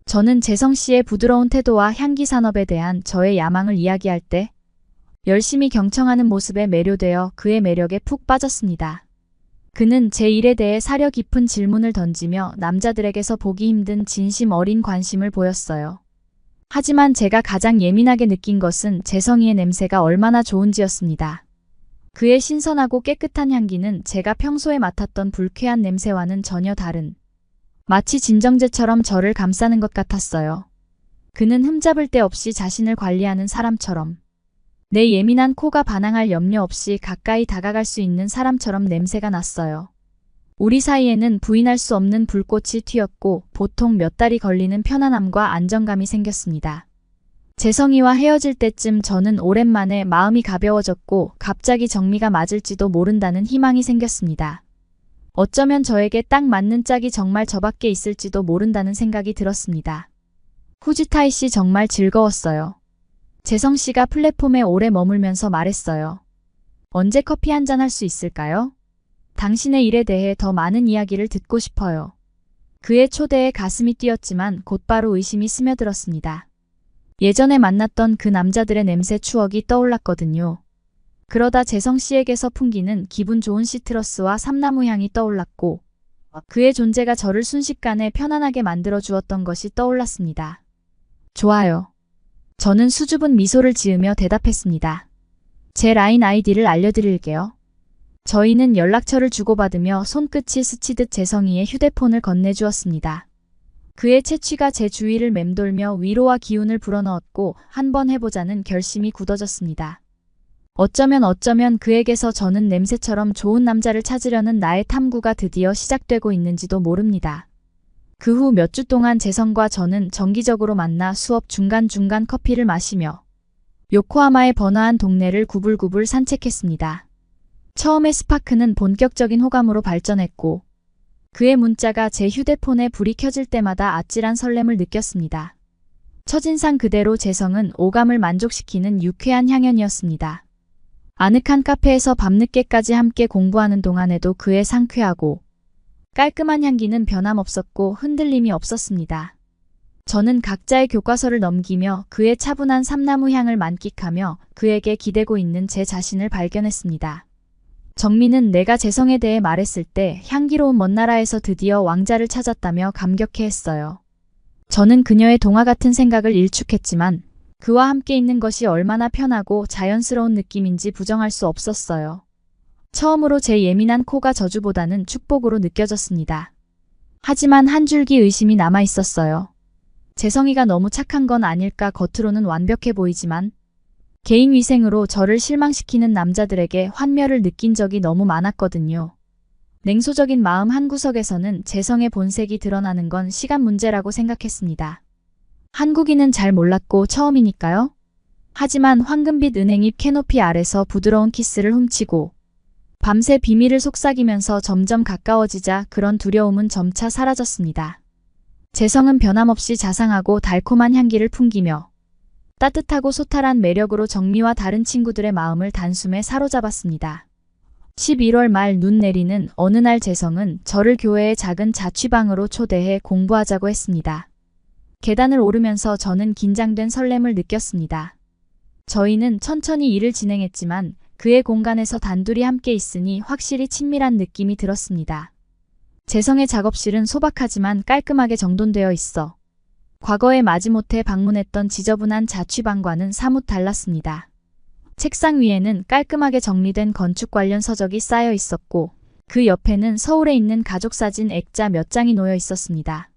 저는 재성 씨의 부드러운 태도와 향기 산업에 대한 저의 야망을 이야기할 때 열심히 경청하는 모습에 매료되어 그의 매력에 푹 빠졌습니다. 그는 제 일에 대해 사려 깊은 질문을 던지며 남자들에게서 보기 힘든 진심 어린 관심을 보였어요. 하지만 제가 가장 예민하게 느낀 것은 재성이의 냄새가 얼마나 좋은지였습니다. 그의 신선하고 깨끗한 향기는 제가 평소에 맡았던 불쾌한 냄새와는 전혀 다른, 마치 진정제처럼 저를 감싸는 것 같았어요. 그는 흠잡을 데 없이 자신을 관리하는 사람처럼, 내 예민한 코가 반항할 염려 없이 가까이 다가갈 수 있는 사람처럼 냄새가 났어요. 우리 사이에는 부인할 수 없는 불꽃이 튀었고 보통 몇 달이 걸리는 편안함과 안정감이 생겼습니다. 재성이와 헤어질 때쯤 저는 오랜만에 마음이 가벼워졌고 갑자기 정미가 맞을지도 모른다는 희망이 생겼습니다. 어쩌면 저에게 딱 맞는 짝이 정말 저밖에 있을지도 모른다는 생각이 들었습니다. 후지타이 씨 정말 즐거웠어요. 재성 씨가 플랫폼에 오래 머물면서 말했어요. 언제 커피 한잔 할 수 있을까요? 당신의 일에 대해 더 많은 이야기를 듣고 싶어요. 그의 초대에 가슴이 뛰었지만 곧바로 의심이 스며들었습니다. 예전에 만났던 그 남자들의 냄새 추억이 떠올랐거든요. 그러다 재성 씨에게서 풍기는 기분 좋은 시트러스와 삼나무 향이 떠올랐고 그의 존재가 저를 순식간에 편안하게 만들어 주었던 것이 떠올랐습니다. 좋아요. 저는 수줍은 미소를 지으며 대답했습니다. 제 라인 아이디를 알려드릴게요. 저희는 연락처를 주고받으며 손끝이 스치듯 재성이의 휴대폰을 건네주었습니다. 그의 채취가 제 주위를 맴돌며 위로와 기운을 불어넣었고 한번 해보자는 결심이 굳어졌습니다. 어쩌면 그에게서 저는 냄새처럼 좋은 남자를 찾으려는 나의 탐구가 드디어 시작되고 있는지도 모릅니다. 그 후 몇 주 동안 재성과 저는 정기적으로 만나 수업 중간중간 커피를 마시며 요코하마의 번화한 동네를 구불구불 산책했습니다. 처음에 스파크는 본격적인 호감으로 발전했고 그의 문자가 제 휴대폰에 불이 켜질 때마다 아찔한 설렘을 느꼈습니다. 첫인상 그대로 재성은 오감을 만족시키는 유쾌한 향연이었습니다. 아늑한 카페에서 밤늦게까지 함께 공부하는 동안에도 그의 상쾌하고 깔끔한 향기는 변함없었고 흔들림이 없었습니다. 저는 각자의 교과서를 넘기며 그의 차분한 삼나무 향을 만끽하며 그에게 기대고 있는 제 자신을 발견했습니다. 정미는 내가 재성에 대해 말했을 때 향기로운 먼 나라에서 드디어 왕자를 찾았다며 감격해했어요. 저는 그녀의 동화 같은 생각을 일축했지만 그와 함께 있는 것이 얼마나 편하고 자연스러운 느낌인지 부정할 수 없었어요. 처음으로 제 예민한 코가 저주보다는 축복으로 느껴졌습니다. 하지만 한 줄기 의심이 남아 있었어요. 재성이가 너무 착한 건 아닐까. 겉으로는 완벽해 보이지만 개인위생으로 저를 실망시키는 남자들에게 환멸을 느낀 적이 너무 많았거든요. 냉소적인 마음 한구석에서는 재성의 본색이 드러나는 건 시간 문제라고 생각했습니다. 한국인은 잘 몰랐고 처음이니까요. 하지만 황금빛 은행잎 캐노피 아래서 부드러운 키스를 훔치고 밤새 비밀을 속삭이면서 점점 가까워지자 그런 두려움은 점차 사라졌습니다. 재성은 변함없이 자상하고 달콤한 향기를 풍기며 따뜻하고 소탈한 매력으로 정미와 다른 친구들의 마음을 단숨에 사로잡았습니다. 11월 말 눈 내리는 어느 날 재성은 저를 교회의 작은 자취방으로 초대해 공부하자고 했습니다. 계단을 오르면서 저는 긴장된 설렘을 느꼈습니다. 저희는 천천히 일을 진행했지만 그의 공간에서 단둘이 함께 있으니 확실히 친밀한 느낌이 들었습니다. 재성의 작업실은 소박하지만 깔끔하게 정돈되어 있어 과거에 마지못해 방문했던 지저분한 자취방과는 사뭇 달랐습니다. 책상 위에는 깔끔하게 정리된 건축 관련 서적이 쌓여 있었고 그 옆에는 서울에 있는 가족사진 액자 몇 장이 놓여 있었습니다.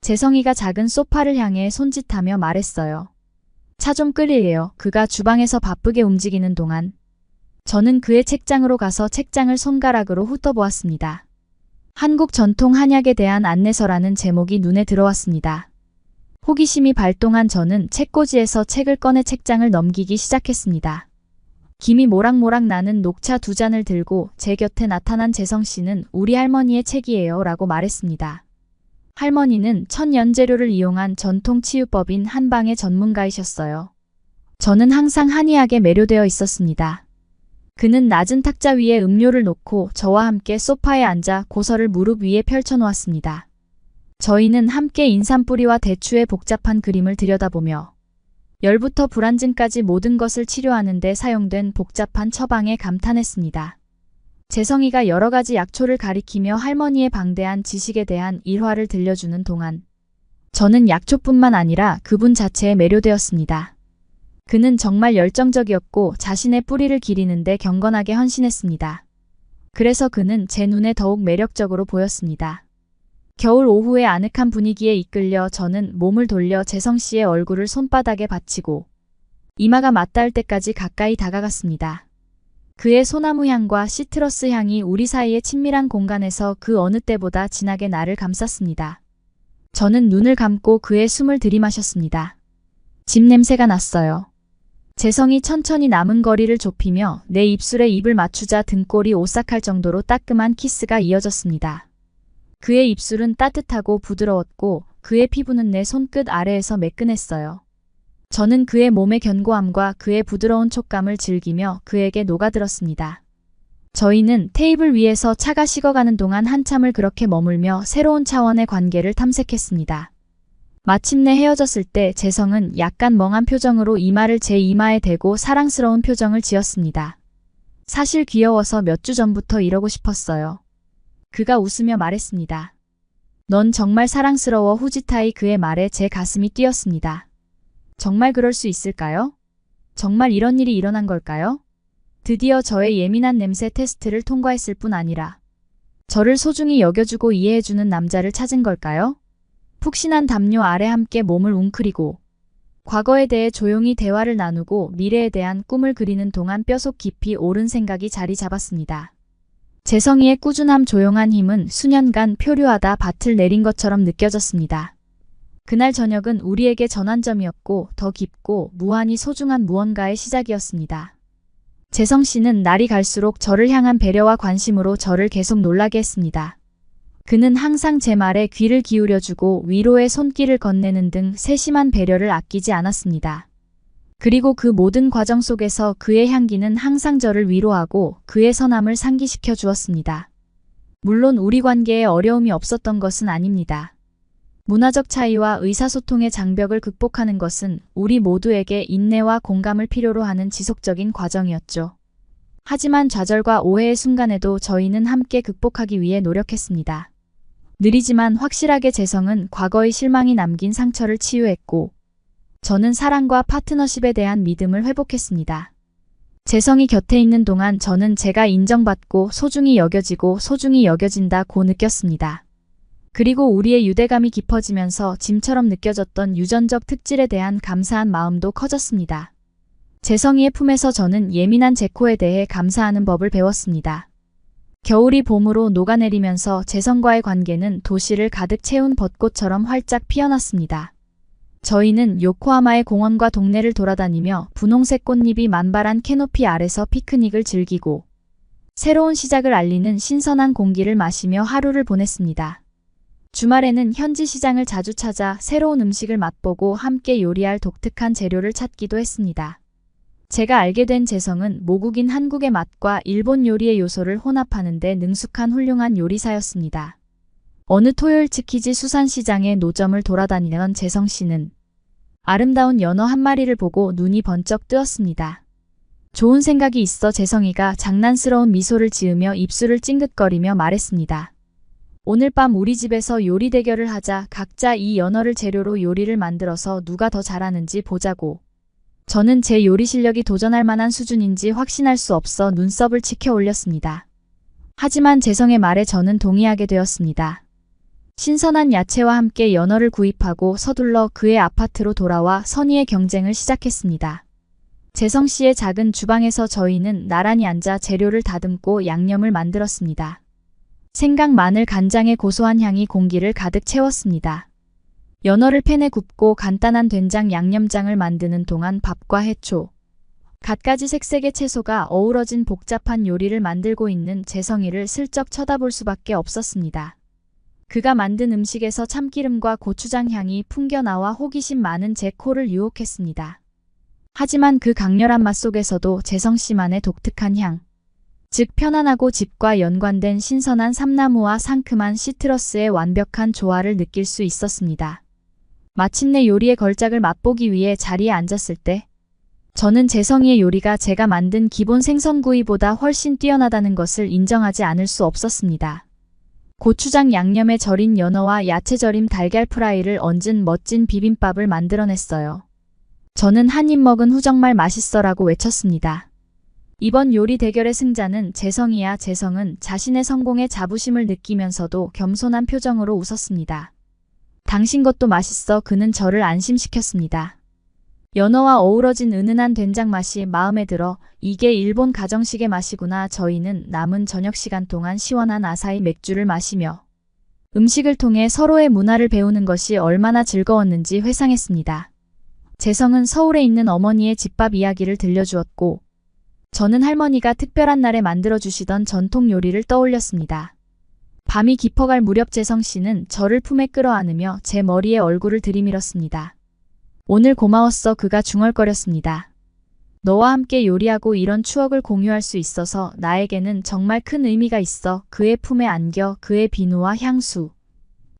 재성이가 작은 소파를 향해 손짓하며 말했어요. 차 좀 끓이래요. 그가 주방에서 바쁘게 움직이는 동안 저는 그의 책장으로 가서 책장을 손가락으로 훑어보았습니다. 한국 전통 한약에 대한 안내서라는 제목이 눈에 들어왔습니다. 호기심이 발동한 저는 책꽂이에서 책을 꺼내 책장을 넘기기 시작했습니다. 김이 모락모락 나는 녹차 2잔을 들고 제 곁에 나타난 재성 씨는 우리 할머니의 책이에요 라고 말했습니다. 할머니는 천연재료를 이용한 전통 치유법인 한방의 전문가이셨어요. 저는 항상 한의학에 매료되어 있었습니다. 그는 낮은 탁자 위에 음료를 놓고 저와 함께 소파에 앉아 고서를 무릎 위에 펼쳐놓았습니다. 저희는 함께 인삼뿌리와 대추의 복잡한 그림을 들여다보며 열부터 불안증까지 모든 것을 치료하는 데 사용된 복잡한 처방에 감탄했습니다. 재성이가 여러 가지 약초를 가리키며 할머니의 방대한 지식에 대한 일화를 들려주는 동안 저는 약초뿐만 아니라 그분 자체에 매료되었습니다. 그는 정말 열정적이었고 자신의 뿌리를 기리는데 경건하게 헌신했습니다. 그래서 그는 제 눈에 더욱 매력적으로 보였습니다. 겨울 오후의 아늑한 분위기에 이끌려 저는 몸을 돌려 재성 씨의 얼굴을 손바닥에 받치고 이마가 맞닿을 때까지 가까이 다가갔습니다. 그의 소나무 향과 시트러스 향이 우리 사이의 친밀한 공간에서 그 어느 때보다 진하게 나를 감쌌습니다. 저는 눈을 감고 그의 숨을 들이마셨습니다. 집 냄새가 났어요. 재성이 천천히 남은 거리를 좁히며 내 입술에 입을 맞추자 등골이 오싹할 정도로 따끔한 키스가 이어졌습니다. 그의 입술은 따뜻하고 부드러웠고 그의 피부는 내 손끝 아래에서 매끈했어요. 저는 그의 몸의 견고함과 그의 부드러운 촉감을 즐기며 그에게 녹아들었습니다. 저희는 테이블 위에서 차가 식어가는 동안 한참을 그렇게 머물며 새로운 차원의 관계를 탐색했습니다. 마침내 헤어졌을 때 재성은 약간 멍한 표정으로 이마를 제 이마에 대고 사랑스러운 표정을 지었습니다. 사실 귀여워서 몇 주 전부터 이러고 싶었어요. 그가 웃으며 말했습니다. 넌 정말 사랑스러워. 후지타이 그의 말에 제 가슴이 뛰었습니다. 정말 그럴 수 있을까요? 정말 이런 일이 일어난 걸까요? 드디어 저의 예민한 냄새 테스트를 통과했을 뿐 아니라 저를 소중히 여겨주고 이해해주는 남자를 찾은 걸까요? 푹신한 담요 아래 함께 몸을 웅크리고 과거에 대해 조용히 대화를 나누고 미래에 대한 꿈을 그리는 동안 뼈속 깊이 오른 생각이 자리 잡았습니다. 재성이의 꾸준함 조용한 힘은 수년간 표류하다 밭을 내린 것처럼 느껴졌습니다. 그날 저녁은 우리에게 전환점이었고 더 깊고 무한히 소중한 무언가의 시작이었습니다. 재성 씨는 날이 갈수록 저를 향한 배려와 관심으로 저를 계속 놀라게 했습니다. 그는 항상 제 말에 귀를 기울여주고 위로의 손길을 건네는 등 세심한 배려를 아끼지 않았습니다. 그리고 그 모든 과정 속에서 그의 향기는 항상 저를 위로하고 그의 선함을 상기시켜 주었습니다. 물론 우리 관계에 어려움이 없었던 것은 아닙니다. 문화적 차이와 의사소통의 장벽을 극복하는 것은 우리 모두에게 인내와 공감을 필요로 하는 지속적인 과정이었죠. 하지만 좌절과 오해의 순간에도 저희는 함께 극복하기 위해 노력했습니다. 느리지만 확실하게 재성은 과거의 실망이 남긴 상처를 치유했고 저는 사랑과 파트너십에 대한 믿음을 회복했습니다. 재성이 곁에 있는 동안 저는 제가 인정받고 소중히 여겨지고 소중히 여겨진다고 느꼈습니다. 그리고 우리의 유대감이 깊어지면서 짐처럼 느껴졌던 유전적 특질에 대한 감사한 마음도 커졌습니다. 재성이의 품에서 저는 예민한 제 코에 대해 감사하는 법을 배웠습니다. 겨울이 봄으로 녹아내리면서 재성과의 관계는 도시를 가득 채운 벚꽃처럼 활짝 피어났습니다. 저희는 요코하마의 공원과 동네를 돌아다니며 분홍색 꽃잎이 만발한 캐노피 아래서 피크닉을 즐기고 새로운 시작을 알리는 신선한 공기를 마시며 하루를 보냈습니다. 주말에는 현지 시장을 자주 찾아 새로운 음식을 맛보고 함께 요리할 독특한 재료를 찾기도 했습니다. 제가 알게 된 재성은 모국인 한국의 맛과 일본 요리의 요소를 혼합하는 데 능숙한 훌륭한 요리사였습니다. 어느 토요일 츠키지 수산시장의 노점을 돌아다니던 재성 씨는 아름다운 연어 한 마리를 보고 눈이 번쩍 뜨었습니다. 좋은 생각이 있어 재성이가 장난스러운 미소를 지으며 입술을 찡긋거리며 말했습니다. 오늘 밤 우리 집에서 요리 대결을 하자. 각자 이 연어를 재료로 요리를 만들어서 누가 더 잘하는지 보자고. 저는 제 요리 실력이 도전할 만한 수준인지 확신할 수 없어 눈썹을 치켜 올렸습니다. 하지만 재성의 말에 저는 동의하게 되었습니다. 신선한 야채와 함께 연어를 구입하고 서둘러 그의 아파트로 돌아와 선의의 경쟁을 시작했습니다. 재성 씨의 작은 주방에서 저희는 나란히 앉아 재료를 다듬고 양념을 만들었습니다. 생강, 마늘, 간장의 고소한 향이 공기를 가득 채웠습니다. 연어를 팬에 굽고 간단한 된장 양념장을 만드는 동안 밥과 해초, 갖가지 색색의 채소가 어우러진 복잡한 요리를 만들고 있는 재성이를 슬쩍 쳐다볼 수밖에 없었습니다. 그가 만든 음식에서 참기름과 고추장 향이 풍겨나와 호기심 많은 제 코를 유혹했습니다. 하지만 그 강렬한 맛 속에서도 재성씨만의 독특한 향, 즉 편안하고 집과 연관된 신선한 삼나무와 상큼한 시트러스의 완벽한 조화를 느낄 수 있었습니다. 마침내 요리의 걸작을 맛보기 위해 자리에 앉았을 때 저는 재성이의 요리가 제가 만든 기본 생선구이보다 훨씬 뛰어나다는 것을 인정하지 않을 수 없었습니다. 고추장 양념에 절인 연어와 야채 절임 달걀 프라이를 얹은 멋진 비빔밥을 만들어냈어요. 저는 한 입 먹은 후 정말 맛있어라고 외쳤습니다. 이번 요리 대결의 승자는 재성이야. 재성은 자신의 성공에 자부심을 느끼면서도 겸손한 표정으로 웃었습니다. 당신 것도 맛있어. 그는 저를 안심시켰습니다. 연어와 어우러진 은은한 된장 맛이 마음에 들어 이게 일본 가정식의 맛이구나. 저희는 남은 저녁 시간 동안 시원한 아사히 맥주를 마시며 음식을 통해 서로의 문화를 배우는 것이 얼마나 즐거웠는지 회상했습니다. 재성은 서울에 있는 어머니의 집밥 이야기를 들려주었고 저는 할머니가 특별한 날에 만들어주시던 전통 요리를 떠올렸습니다. 밤이 깊어갈 무렵 재성 씨는 저를 품에 끌어안으며 제 머리에 얼굴을 들이밀었습니다. 오늘 고마웠어. 그가 중얼거렸습니다. 너와 함께 요리하고 이런 추억을 공유할 수 있어서 나에게는 정말 큰 의미가 있어. 그의 품에 안겨 그의 비누와 향수,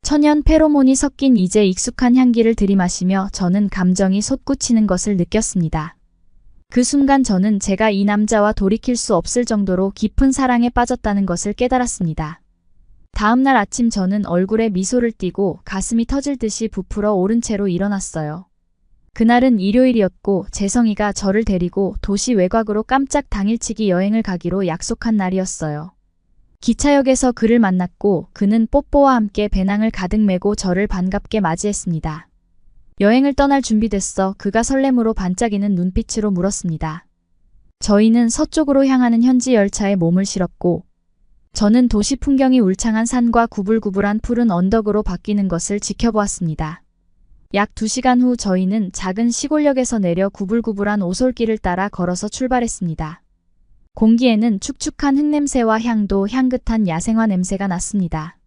천연 페로몬이 섞인 이제 익숙한 향기를 들이마시며 저는 감정이 솟구치는 것을 느꼈습니다. 그 순간 저는 제가 이 남자와 돌이킬 수 없을 정도로 깊은 사랑에 빠졌다는 것을 깨달았습니다. 다음 날 아침 저는 얼굴에 미소를 띠고 가슴이 터질 듯이 부풀어 오른 채로 일어났어요. 그날은 일요일이었고 재성이가 저를 데리고 도시 외곽으로 깜짝 당일치기 여행을 가기로 약속한 날이었어요. 기차역에서 그를 만났고 그는 뽀뽀와 함께 배낭을 가득 메고 저를 반갑게 맞이했습니다. 여행을 떠날 준비됐어. 그가 설렘으로 반짝이는 눈빛으로 물었습니다. 저희는 서쪽으로 향하는 현지 열차에 몸을 실었고 저는 도시 풍경이 울창한 산과 구불구불한 푸른 언덕으로 바뀌는 것을 지켜보았습니다. 약 2시간 후 저희는 작은 시골역에서 내려 구불구불한 오솔길을 따라 걸어서 출발했습니다. 공기에는 축축한 흙냄새와 향도 향긋한 야생화 냄새가 났습니다.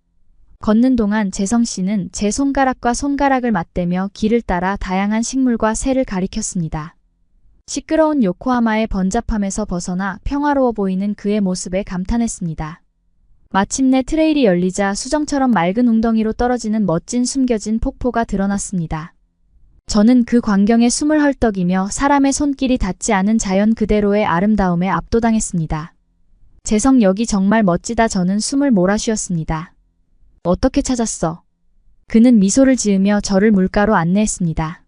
걷는 동안 재성 씨는 제 손가락과 손가락을 맞대며 길을 따라 다양한 식물과 새를 가리켰습니다. 시끄러운 요코하마의 번잡함에서 벗어나 평화로워 보이는 그의 모습에 감탄했습니다. 마침내 트레일이 열리자 수정처럼 맑은 웅덩이로 떨어지는 멋진 숨겨진 폭포가 드러났습니다. 저는 그 광경에 숨을 헐떡이며 사람의 손길이 닿지 않은 자연 그대로의 아름다움에 압도당했습니다. 재성 여기 정말 멋지다. 저는 숨을 몰아쉬었습니다. 어떻게 찾았어? 그는 미소를 지으며 저를 물가로 안내했습니다.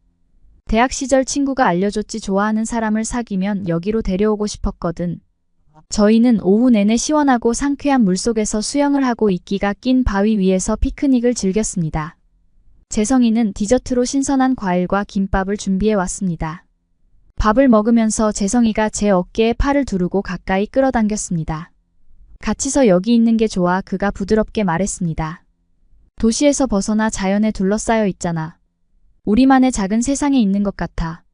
대학 시절 친구가 알려줬지. 좋아하는 사람을 사귀면 여기로 데려오고 싶었거든. 저희는 오후 내내 시원하고 상쾌한 물속에서 수영을 하고 이끼가 낀 바위 위에서 피크닉을 즐겼습니다. 재성이는 디저트로 신선한 과일과 김밥을 준비해 왔습니다. 밥을 먹으면서 재성이가 제 어깨에 팔을 두르고 가까이 끌어당겼습니다. 같이 서 여기 있는 게 좋아. 그가 부드럽게 말했습니다. 도시에서 벗어나 자연에 둘러싸여 있잖아. 우리만의 작은 세상에 있는 것 같아.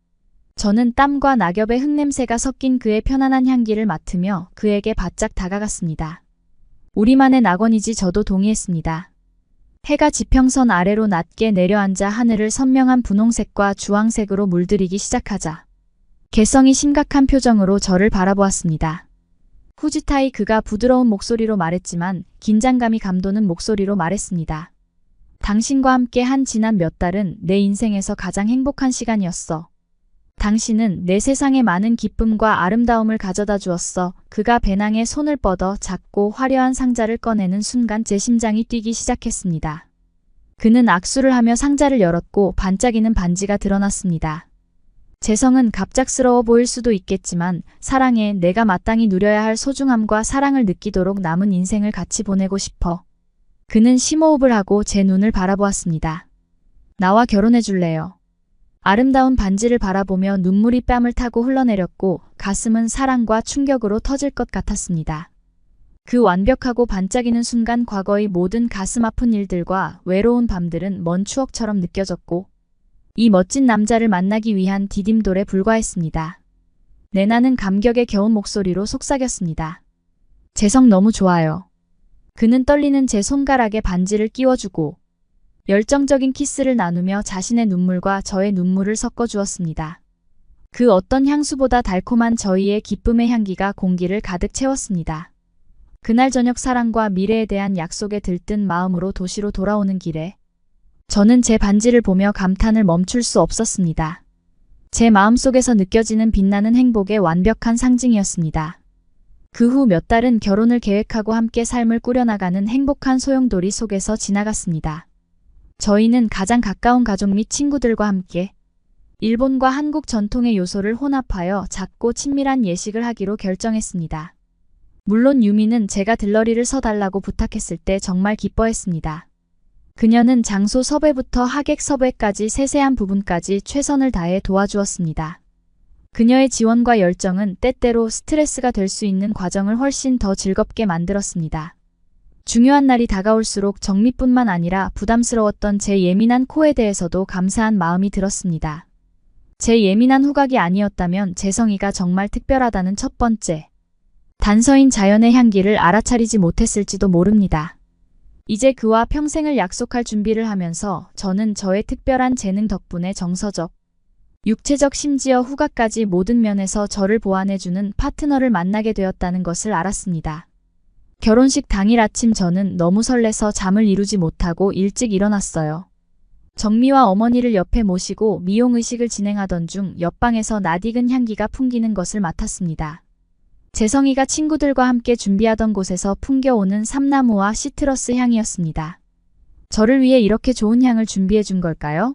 저는 땀과 낙엽의 흙냄새가 섞인 그의 편안한 향기를 맡으며 그에게 바짝 다가갔습니다. 우리만의 낙원이지. 저도 동의했습니다. 해가 지평선 아래로 낮게 내려앉아 하늘을 선명한 분홍색과 주황색으로 물들이기 시작하자 개성이 심각한 표정으로 저를 바라보았습니다. 후지타이. 그가 부드러운 목소리로 말했지만 긴장감이 감도는 목소리로 말했습니다. 당신과 함께 한 지난 몇 달은 내 인생에서 가장 행복한 시간이었어. 당신은 내 세상에 많은 기쁨과 아름다움을 가져다 주었어. 그가 배낭에 손을 뻗어 작고 화려한 상자를 꺼내는 순간 제 심장이 뛰기 시작했습니다. 그는 악수를 하며 상자를 열었고 반짝이는 반지가 드러났습니다. 재성은 갑작스러워 보일 수도 있겠지만 사랑해. 내가 마땅히 누려야 할 소중함과 사랑을 느끼도록 남은 인생을 같이 보내고 싶어. 그는 심호흡을 하고 제 눈을 바라보았습니다. 나와 결혼해 줄래요? 아름다운 반지를 바라보며 눈물이 뺨을 타고 흘러내렸고 가슴은 사랑과 충격으로 터질 것 같았습니다. 그 완벽하고 반짝이는 순간 과거의 모든 가슴 아픈 일들과 외로운 밤들은 먼 추억처럼 느껴졌고 이 멋진 남자를 만나기 위한 디딤돌에 불과했습니다. 내나는 감격에 겨운 목소리로 속삭였습니다. 재성 너무 좋아요. 그는 떨리는 제 손가락에 반지를 끼워주고 열정적인 키스를 나누며 자신의 눈물과 저의 눈물을 섞어주었습니다. 그 어떤 향수보다 달콤한 저희의 기쁨의 향기가 공기를 가득 채웠습니다. 그날 저녁 사랑과 미래에 대한 약속에 들뜬 마음으로 도시로 돌아오는 길에 저는 제 반지를 보며 감탄을 멈출 수 없었습니다. 제 마음속에서 느껴지는 빛나는 행복의 완벽한 상징이었습니다. 그 후 몇 달은 결혼을 계획하고 함께 삶을 꾸려나가는 행복한 소용돌이 속에서 지나갔습니다. 저희는 가장 가까운 가족 및 친구들과 함께 일본과 한국 전통의 요소를 혼합하여 작고 친밀한 예식을 하기로 결정했습니다. 물론 유미는 제가 들러리를 서달라고 부탁했을 때 정말 기뻐했습니다. 그녀는 장소 섭외부터 하객 섭외까지 세세한 부분까지 최선을 다해 도와주었습니다. 그녀의 지원과 열정은 때때로 스트레스가 될 수 있는 과정을 훨씬 더 즐겁게 만들었습니다. 중요한 날이 다가올수록 정미뿐만 아니라 부담스러웠던 제 예민한 코에 대해서도 감사한 마음이 들었습니다. 제 예민한 후각이 아니었다면 재성이가 정말 특별하다는 첫 번째 단서인 자연의 향기를 알아차리지 못했을지도 모릅니다. 이제 그와 평생을 약속할 준비를 하면서 저는 저의 특별한 재능 덕분에 정서적, 육체적 심지어 후각까지 모든 면에서 저를 보완해주는 파트너를 만나게 되었다는 것을 알았습니다. 결혼식 당일 아침 저는 너무 설레서 잠을 이루지 못하고 일찍 일어났어요. 정미와 어머니를 옆에 모시고 미용의식을 진행하던 중 옆방에서 낯익은 향기가 풍기는 것을 맡았습니다. 재성이가 친구들과 함께 준비하던 곳에서 풍겨오는 삼나무와 시트러스 향이었습니다. 저를 위해 이렇게 좋은 향을 준비해 준 걸까요?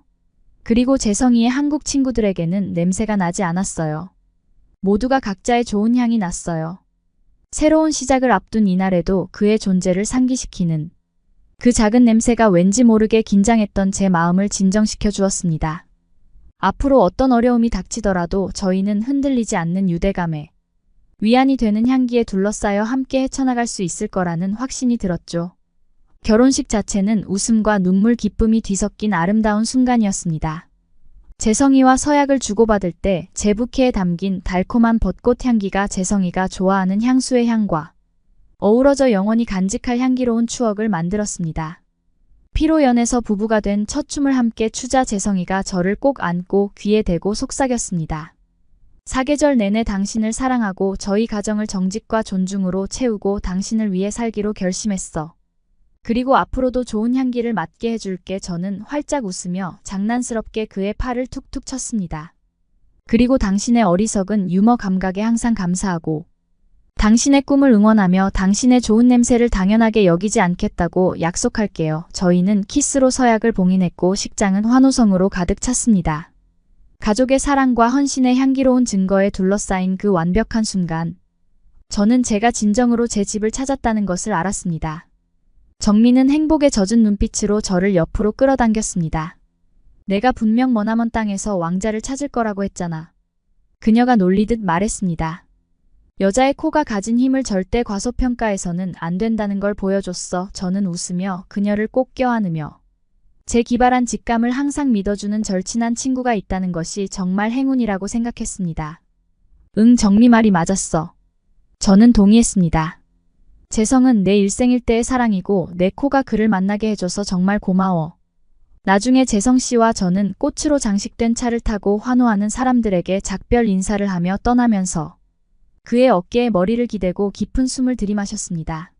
그리고 재성이의 한국 친구들에게는 냄새가 나지 않았어요. 모두가 각자의 좋은 향이 났어요. 새로운 시작을 앞둔 이날에도 그의 존재를 상기시키는 그 작은 냄새가 왠지 모르게 긴장했던 제 마음을 진정시켜 주었습니다. 앞으로 어떤 어려움이 닥치더라도 저희는 흔들리지 않는 유대감에 위안이 되는 향기에 둘러싸여 함께 헤쳐나갈 수 있을 거라는 확신이 들었죠. 결혼식 자체는 웃음과 눈물, 기쁨이 뒤섞인 아름다운 순간이었습니다. 재성이와 서약을 주고받을 때 제 부케에 담긴 달콤한 벚꽃 향기가 재성이가 좋아하는 향수의 향과 어우러져 영원히 간직할 향기로운 추억을 만들었습니다. 피로연에서 부부가 된 첫 춤을 함께 추자 재성이가 저를 꼭 안고 귀에 대고 속삭였습니다. 사계절 내내 당신을 사랑하고 저희 가정을 정직과 존중으로 채우고 당신을 위해 살기로 결심했어. 그리고 앞으로도 좋은 향기를 맡게 해줄게. 저는 활짝 웃으며 장난스럽게 그의 팔을 툭툭 쳤습니다. 그리고 당신의 어리석은 유머 감각에 항상 감사하고 당신의 꿈을 응원하며 당신의 좋은 냄새를 당연하게 여기지 않겠다고 약속할게요. 저희는 키스로 서약을 봉인했고 식장은 환호성으로 가득 찼습니다. 가족의 사랑과 헌신의 향기로운 증거에 둘러싸인 그 완벽한 순간, 저는 제가 진정으로 제 집을 찾았다는 것을 알았습니다. 정민은 행복에 젖은 눈빛으로 저를 옆으로 끌어당겼습니다. 내가 분명 머나먼 땅에서 왕자를 찾을 거라고 했잖아. 그녀가 놀리듯 말했습니다. 여자의 코가 가진 힘을 절대 과소평가해서는 안 된다는 걸 보여줬어. 저는 웃으며 그녀를 꼭 껴안으며 제 기발한 직감을 항상 믿어주는 절친한 친구가 있다는 것이 정말 행운이라고 생각했습니다. 응, 정미 말이 맞았어. 저는 동의했습니다. 재성은 내 일생일대의 사랑이고 내 코가 그를 만나게 해줘서 정말 고마워. 나중에 재성 씨와 저는 꽃으로 장식된 차를 타고 환호하는 사람들에게 작별 인사를 하며 떠나면서 그의 어깨에 머리를 기대고 깊은 숨을 들이마셨습니다.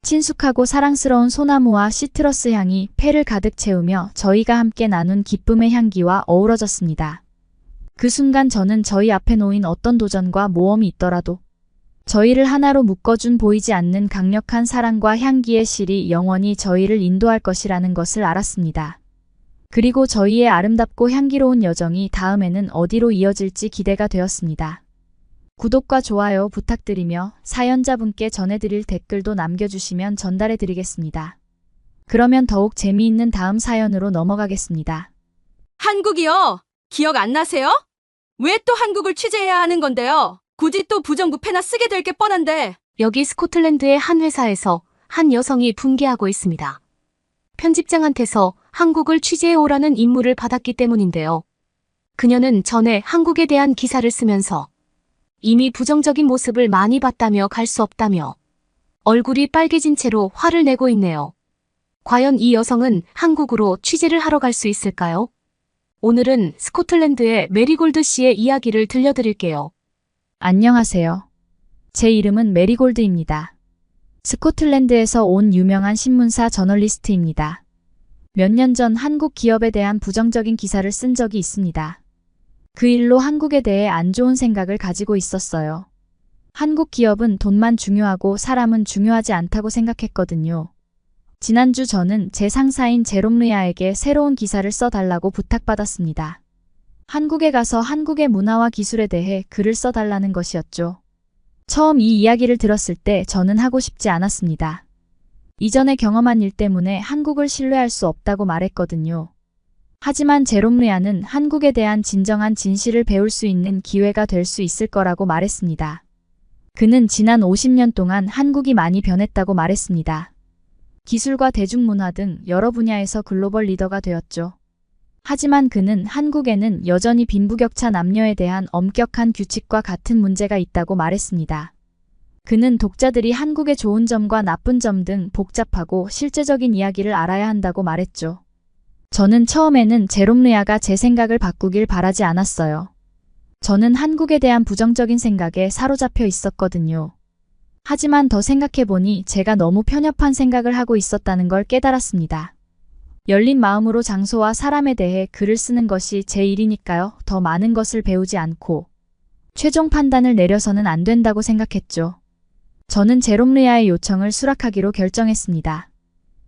친숙하고 사랑스러운 소나무와 시트러스 향이 폐를 가득 채우며 저희가 함께 나눈 기쁨의 향기와 어우러졌습니다. 그 순간 저는 저희 앞에 놓인 어떤 도전과 모험이 있더라도 저희를 하나로 묶어준 보이지 않는 강력한 사랑과 향기의 실이 영원히 저희를 인도할 것이라는 것을 알았습니다. 그리고 저희의 아름답고 향기로운 여정이 다음에는 어디로 이어질지 기대가 되었습니다. 구독과 좋아요 부탁드리며 사연자분께 전해드릴 댓글도 남겨주시면 전달해드리겠습니다. 그러면 더욱 재미있는 다음 사연으로 넘어가겠습니다. 한국이요? 기억 안 나세요? 왜 또 한국을 취재해야 하는 건데요? 굳이 또 부정부패나 쓰게 될 게 뻔한데. 여기 스코틀랜드의 한 회사에서 한 여성이 분개하고 있습니다. 편집장한테서 한국을 취재해 오라는 임무를 받았기 때문인데요. 그녀는 전에 한국에 대한 기사를 쓰면서 이미 부정적인 모습을 많이 봤다며 갈 수 없다며 얼굴이 빨개진 채로 화를 내고 있네요. 과연 이 여성은 한국으로 취재를 하러 갈 수 있을까요? 오늘은 스코틀랜드의 메리골드 씨의 이야기를 들려드릴게요. 안녕하세요. 제 이름은 메리골드입니다. 스코틀랜드에서 온 유명한 신문사 저널리스트입니다. 몇 년 전 한국 기업에 대한 부정적인 기사를 쓴 적이 있습니다. 그 일로 한국에 대해 안 좋은 생각을 가지고 있었어요. 한국 기업은 돈만 중요하고 사람은 중요하지 않다고 생각했거든요. 지난주 저는 제 상사인 제롬 르야에게 새로운 기사를 써달라고 부탁받았습니다. 한국에 가서 한국의 문화와 기술에 대해 글을 써달라는 것이었죠. 처음 이 이야기를 들었을 때 저는 하고 싶지 않았습니다. 이전에 경험한 일 때문에 한국을 신뢰할 수 없다고 말했거든요. 하지만 제롬 르야는 한국에 대한 진정한 진실을 배울 수 있는 기회가 될 수 있을 거라고 말했습니다. 그는 지난 50년 동안 한국이 많이 변했다고 말했습니다. 기술과 대중문화 등 여러 분야에서 글로벌 리더가 되었죠. 하지만 그는 한국에는 여전히 빈부격차 남녀에 대한 엄격한 규칙과 같은 문제가 있다고 말했습니다. 그는 독자들이 한국의 좋은 점과 나쁜 점 등 복잡하고 실제적인 이야기를 알아야 한다고 말했죠. 저는 처음에는 제롬 르야가 제 생각을 바꾸길 바라지 않았어요. 저는 한국에 대한 부정적인 생각에 사로잡혀 있었거든요. 하지만 더 생각해보니 제가 너무 편협한 생각을 하고 있었다는 걸 깨달았습니다. 열린 마음으로 장소와 사람에 대해 글을 쓰는 것이 제 일이니까요. 더 많은 것을 배우지 않고 최종 판단을 내려서는 안 된다고 생각했죠. 저는 제롬 르야의 요청을 수락하기로 결정했습니다.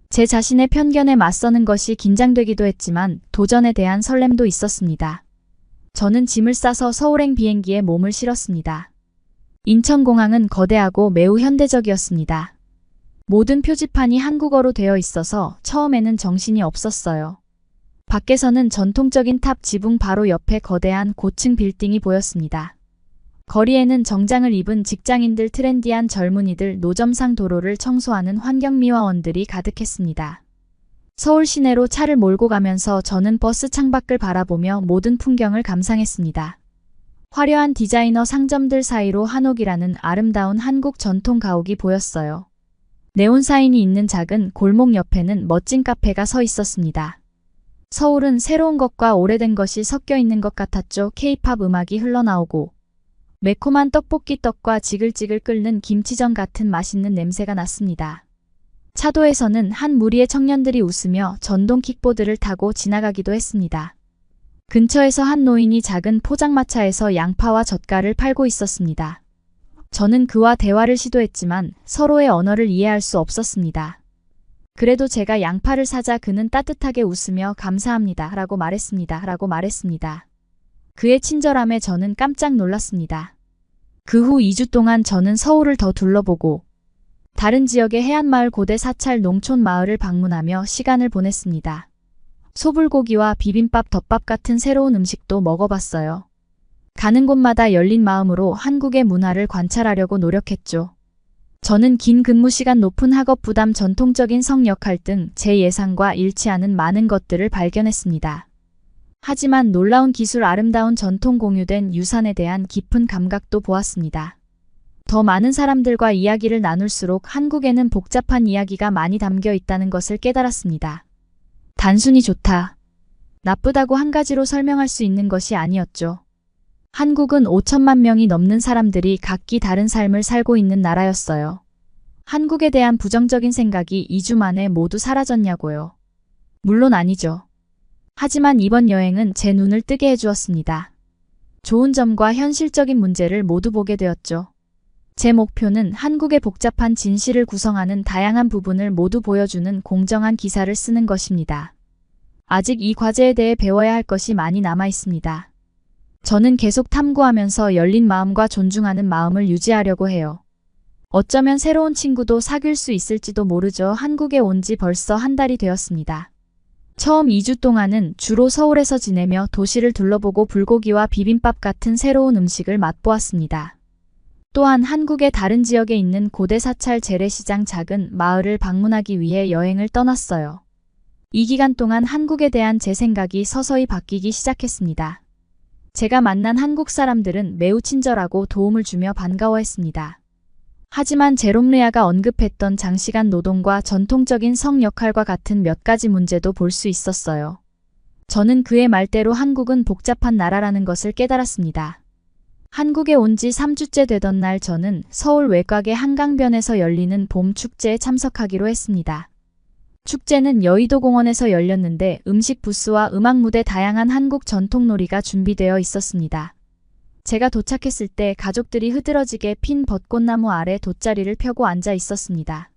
제 자신의 편견에 맞서는 것이 긴장되기도 했지만 도전에 대한 설렘도 있었습니다. 저는 짐을 싸서 서울행 비행기에 몸을 실었습니다. 인천공항은 거대하고 매우 현대적이었습니다. 모든 표지판이 한국어로 되어 있어서 처음에는 정신이 없었어요. 밖에서는 전통적인 탑 지붕 바로 옆에 거대한 고층 빌딩이 보였습니다. 거리에는 정장을 입은 직장인들, 트렌디한 젊은이들, 노점상 도로를 청소하는 환경미화원들이 가득했습니다. 서울 시내로 차를 몰고 가면서 저는 버스 창밖을 바라보며 모든 풍경을 감상했습니다. 화려한 디자이너 상점들 사이로 한옥이라는 아름다운 한국 전통 가옥이 보였어요. 네온 사인이 있는 작은 골목 옆에는 멋진 카페가 서 있었습니다. 서울은 새로운 것과 오래된 것이 섞여 있는 것 같았죠. K-팝 음악이 흘러나오고 매콤한 떡볶이 떡과 지글지글 끓는 김치전 같은 맛있는 냄새가 났습니다. 차도에서는 한 무리의 청년들이 웃으며 전동 킥보드를 타고 지나가기도 했습니다. 근처에서 한 노인이 작은 포장마차에서 양파와 젓갈을 팔고 있었습니다. 저는 그와 대화를 시도했지만 서로의 언어를 이해할 수 없었습니다. 그래도 제가 양파를 사자 그는 따뜻하게 웃으며 감사합니다 라고 말했습니다. 그의 친절함에 저는 깜짝 놀랐습니다. 그 후 2주 동안 저는 서울을 더 둘러보고 다른 지역의 해안마을, 고대 사찰, 농촌 마을을 방문하며 시간을 보냈습니다. 소불고기와 비빔밥, 덮밥 같은 새로운 음식도 먹어봤어요. 가는 곳마다 열린 마음으로 한국의 문화를 관찰하려고 노력했죠. 저는 긴 근무 시간, 높은 학업 부담, 전통적인 성 역할 등 제 예상과 일치하는 많은 것들을 발견했습니다. 하지만 놀라운 기술, 아름다운 전통, 공유된 유산에 대한 깊은 감각도 보았습니다. 더 많은 사람들과 이야기를 나눌수록 한국에는 복잡한 이야기가 많이 담겨 있다는 것을 깨달았습니다. 단순히 좋다, 나쁘다고 한 가지로 설명할 수 있는 것이 아니었죠. 한국은 5천만 명이 넘는 사람들이 각기 다른 삶을 살고 있는 나라였어요. 한국에 대한 부정적인 생각이 2주 만에 모두 사라졌냐고요? 물론 아니죠. 하지만 이번 여행은 제 눈을 뜨게 해주었습니다. 좋은 점과 현실적인 문제를 모두 보게 되었죠. 제 목표는 한국의 복잡한 진실을 구성하는 다양한 부분을 모두 보여주는 공정한 기사를 쓰는 것입니다. 아직 이 과제에 대해 배워야 할 것이 많이 남아 있습니다. 저는 계속 탐구하면서 열린 마음과 존중하는 마음을 유지하려고 해요. 어쩌면 새로운 친구도 사귈 수 있을지도 모르죠. 한국에 온 지 벌써 한 달이 되었습니다. 처음 2주 동안은 주로 서울에서 지내며 도시를 둘러보고 불고기와 비빔밥 같은 새로운 음식을 맛보았습니다. 또한 한국의 다른 지역에 있는 고대 사찰, 재래시장, 작은 마을을 방문하기 위해 여행을 떠났어요. 이 기간 동안 한국에 대한 제 생각이 서서히 바뀌기 시작했습니다. 제가 만난 한국 사람들은 매우 친절하고 도움을 주며 반가워했습니다. 하지만 제롬르야가 언급했던 장시간 노동과 전통적인 성 역할과 같은 몇 가지 문제도 볼 수 있었어요. 저는 그의 말대로 한국은 복잡한 나라라는 것을 깨달았습니다. 한국에 온 지 3주째 되던 날 저는 서울 외곽의 한강변에서 열리는 봄 축제에 참석하기로 했습니다. 축제는 여의도 공원에서 열렸는데 음식 부스와 음악 무대 다양한 한국 전통 놀이가 준비되어 있었습니다. 제가 도착했을 때 가족들이 흐드러지게 핀 벚꽃나무 아래 돗자리를 펴고 앉아 있었습니다.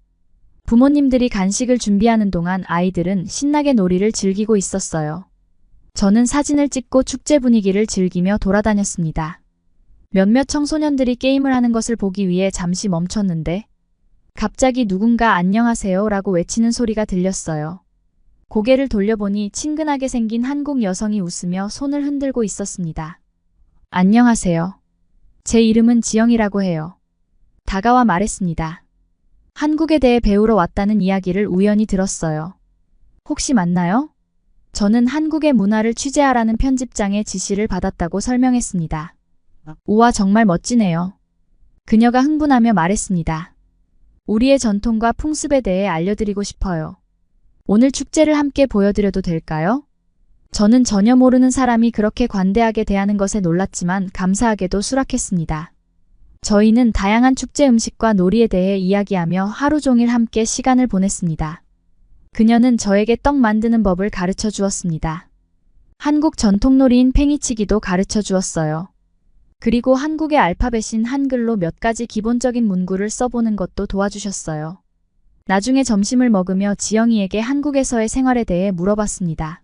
부모님들이 간식을 준비하는 동안 아이들은 신나게 놀이를 즐기고 있었어요. 저는 사진을 찍고 축제 분위기를 즐기며 돌아다녔습니다. 몇몇 청소년들이 게임을 하는 것을 보기 위해 잠시 멈췄는데 갑자기 누군가 안녕하세요 라고 외치는 소리가 들렸어요. 고개를 돌려보니 친근하게 생긴 한국 여성이 웃으며 손을 흔들고 있었습니다. 안녕하세요. 제 이름은 지영이라고 해요. 다가와 말했습니다. 한국에 대해 배우러 왔다는 이야기를 우연히 들었어요. 혹시 맞나요? 저는 한국의 문화를 취재하라는 편집장의 지시를 받았다고 설명했습니다. 우와, 정말 멋지네요. 그녀가 흥분하며 말했습니다. 우리의 전통과 풍습에 대해 알려드리고 싶어요. 오늘 축제를 함께 보여드려도 될까요? 저는 전혀 모르는 사람이 그렇게 관대하게 대하는 것에 놀랐지만 감사하게도 수락했습니다. 저희는 다양한 축제 음식과 놀이에 대해 이야기하며 하루 종일 함께 시간을 보냈습니다. 그녀는 저에게 떡 만드는 법을 가르쳐 주었습니다. 한국 전통놀이인 팽이치기도 가르쳐 주었어요. 그리고 한국의 알파벳인 한글로 몇 가지 기본적인 문구를 써보는 것도 도와주셨어요. 나중에 점심을 먹으며 지영이에게 한국에서의 생활에 대해 물어봤습니다.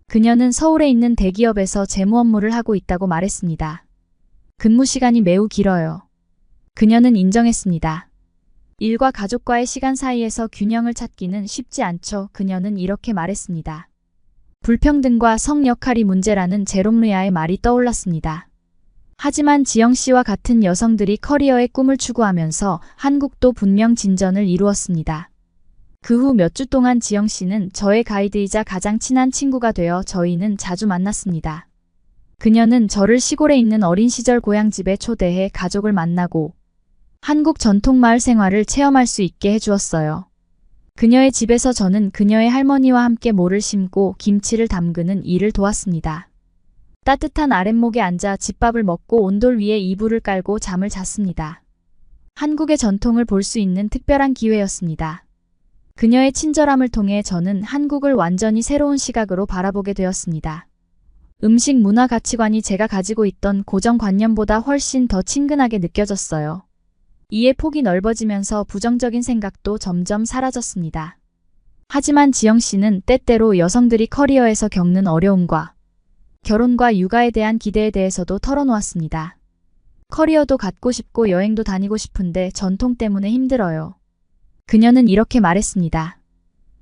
그녀는 서울에 있는 대기업에서 재무 업무를 하고 있다고 말했습니다. 근무 시간이 매우 길어요. 그녀는 인정했습니다. 일과 가족과의 시간 사이에서 균형을 찾기는 쉽지 않죠. 그녀는 이렇게 말했습니다. 불평등과 성 역할이 문제라는 제롬르야의 말이 떠올랐습니다. 하지만 지영 씨와 같은 여성들이 커리어의 꿈을 추구하면서 한국도 분명 진전을 이루었습니다. 그 후 몇 주 동안 지영 씨는 저의 가이드이자 가장 친한 친구가 되어 저희는 자주 만났습니다. 그녀는 저를 시골에 있는 어린 시절 고향집에 초대해 가족을 만나고 한국 전통 마을 생활을 체험할 수 있게 해주었어요. 그녀의 집에서 저는 그녀의 할머니와 함께 모를 심고 김치를 담그는 일을 도왔습니다. 따뜻한 아랫목에 앉아 집밥을 먹고 온돌 위에 이불을 깔고 잠을 잤습니다. 한국의 전통을 볼 수 있는 특별한 기회였습니다. 그녀의 친절함을 통해 저는 한국을 완전히 새로운 시각으로 바라보게 되었습니다. 음식 문화 가치관이 제가 가지고 있던 고정관념보다 훨씬 더 친근하게 느껴졌어요. 이에 폭이 넓어지면서 부정적인 생각도 점점 사라졌습니다. 하지만 지영 씨는 때때로 여성들이 커리어에서 겪는 어려움과 결혼과 육아에 대한 기대에 대해서도 털어놓았습니다. 커리어도 갖고 싶고 여행도 다니고 싶은데 전통 때문에 힘들어요. 그녀는 이렇게 말했습니다.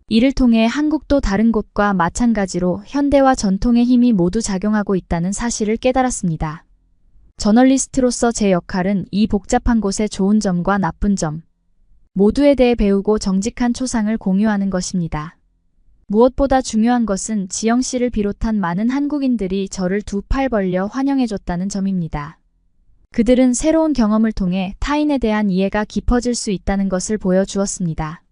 이를 통해 한국도 다른 곳과 마찬가지로 현대와 전통의 힘이 모두 작용하고 있다는 사실을 깨달았습니다. 저널리스트로서 제 역할은 이 복잡한 곳의 좋은 점과 나쁜 점 모두에 대해 배우고 정직한 초상을 공유하는 것입니다. 무엇보다 중요한 것은 지영 씨를 비롯한 많은 한국인들이 저를 두 팔 벌려 환영해줬다는 점입니다. 그들은 새로운 경험을 통해 타인에 대한 이해가 깊어질 수 있다는 것을 보여주었습니다.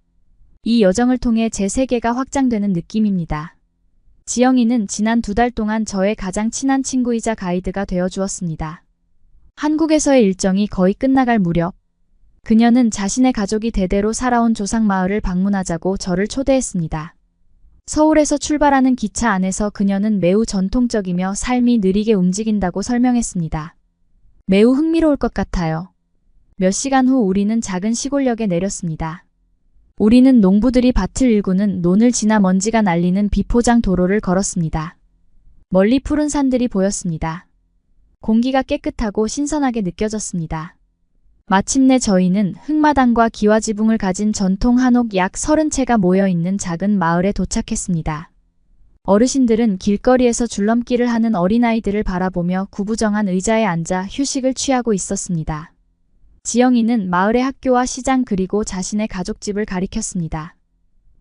이 여정을 통해 제 세계가 확장되는 느낌입니다. 지영이는 지난 2달 동안 저의 가장 친한 친구이자 가이드가 되어주었습니다. 한국에서의 일정이 거의 끝나갈 무렵 그녀는 자신의 가족이 대대로 살아온 조상마을을 방문하자고 저를 초대했습니다. 서울에서 출발하는 기차 안에서 그녀는 매우 전통적이며 삶이 느리게 움직인다고 설명했습니다. 매우 흥미로울 것 같아요. 몇 시간 후 우리는 작은 시골역에 내렸습니다. 우리는 농부들이 밭을 일구는 논을 지나 먼지가 날리는 비포장 도로를 걸었습니다. 멀리 푸른 산들이 보였습니다. 공기가 깨끗하고 신선하게 느껴졌습니다. 마침내 저희는 흙마당과 기와지붕을 가진 전통 한옥 약 30채가 모여있는 작은 마을에 도착했습니다. 어르신들은 길거리에서 줄넘기를 하는 어린아이들을 바라보며 구부정한 의자에 앉아 휴식을 취하고 있었습니다. 지영이는 마을의 학교와 시장 그리고 자신의 가족집을 가리켰습니다.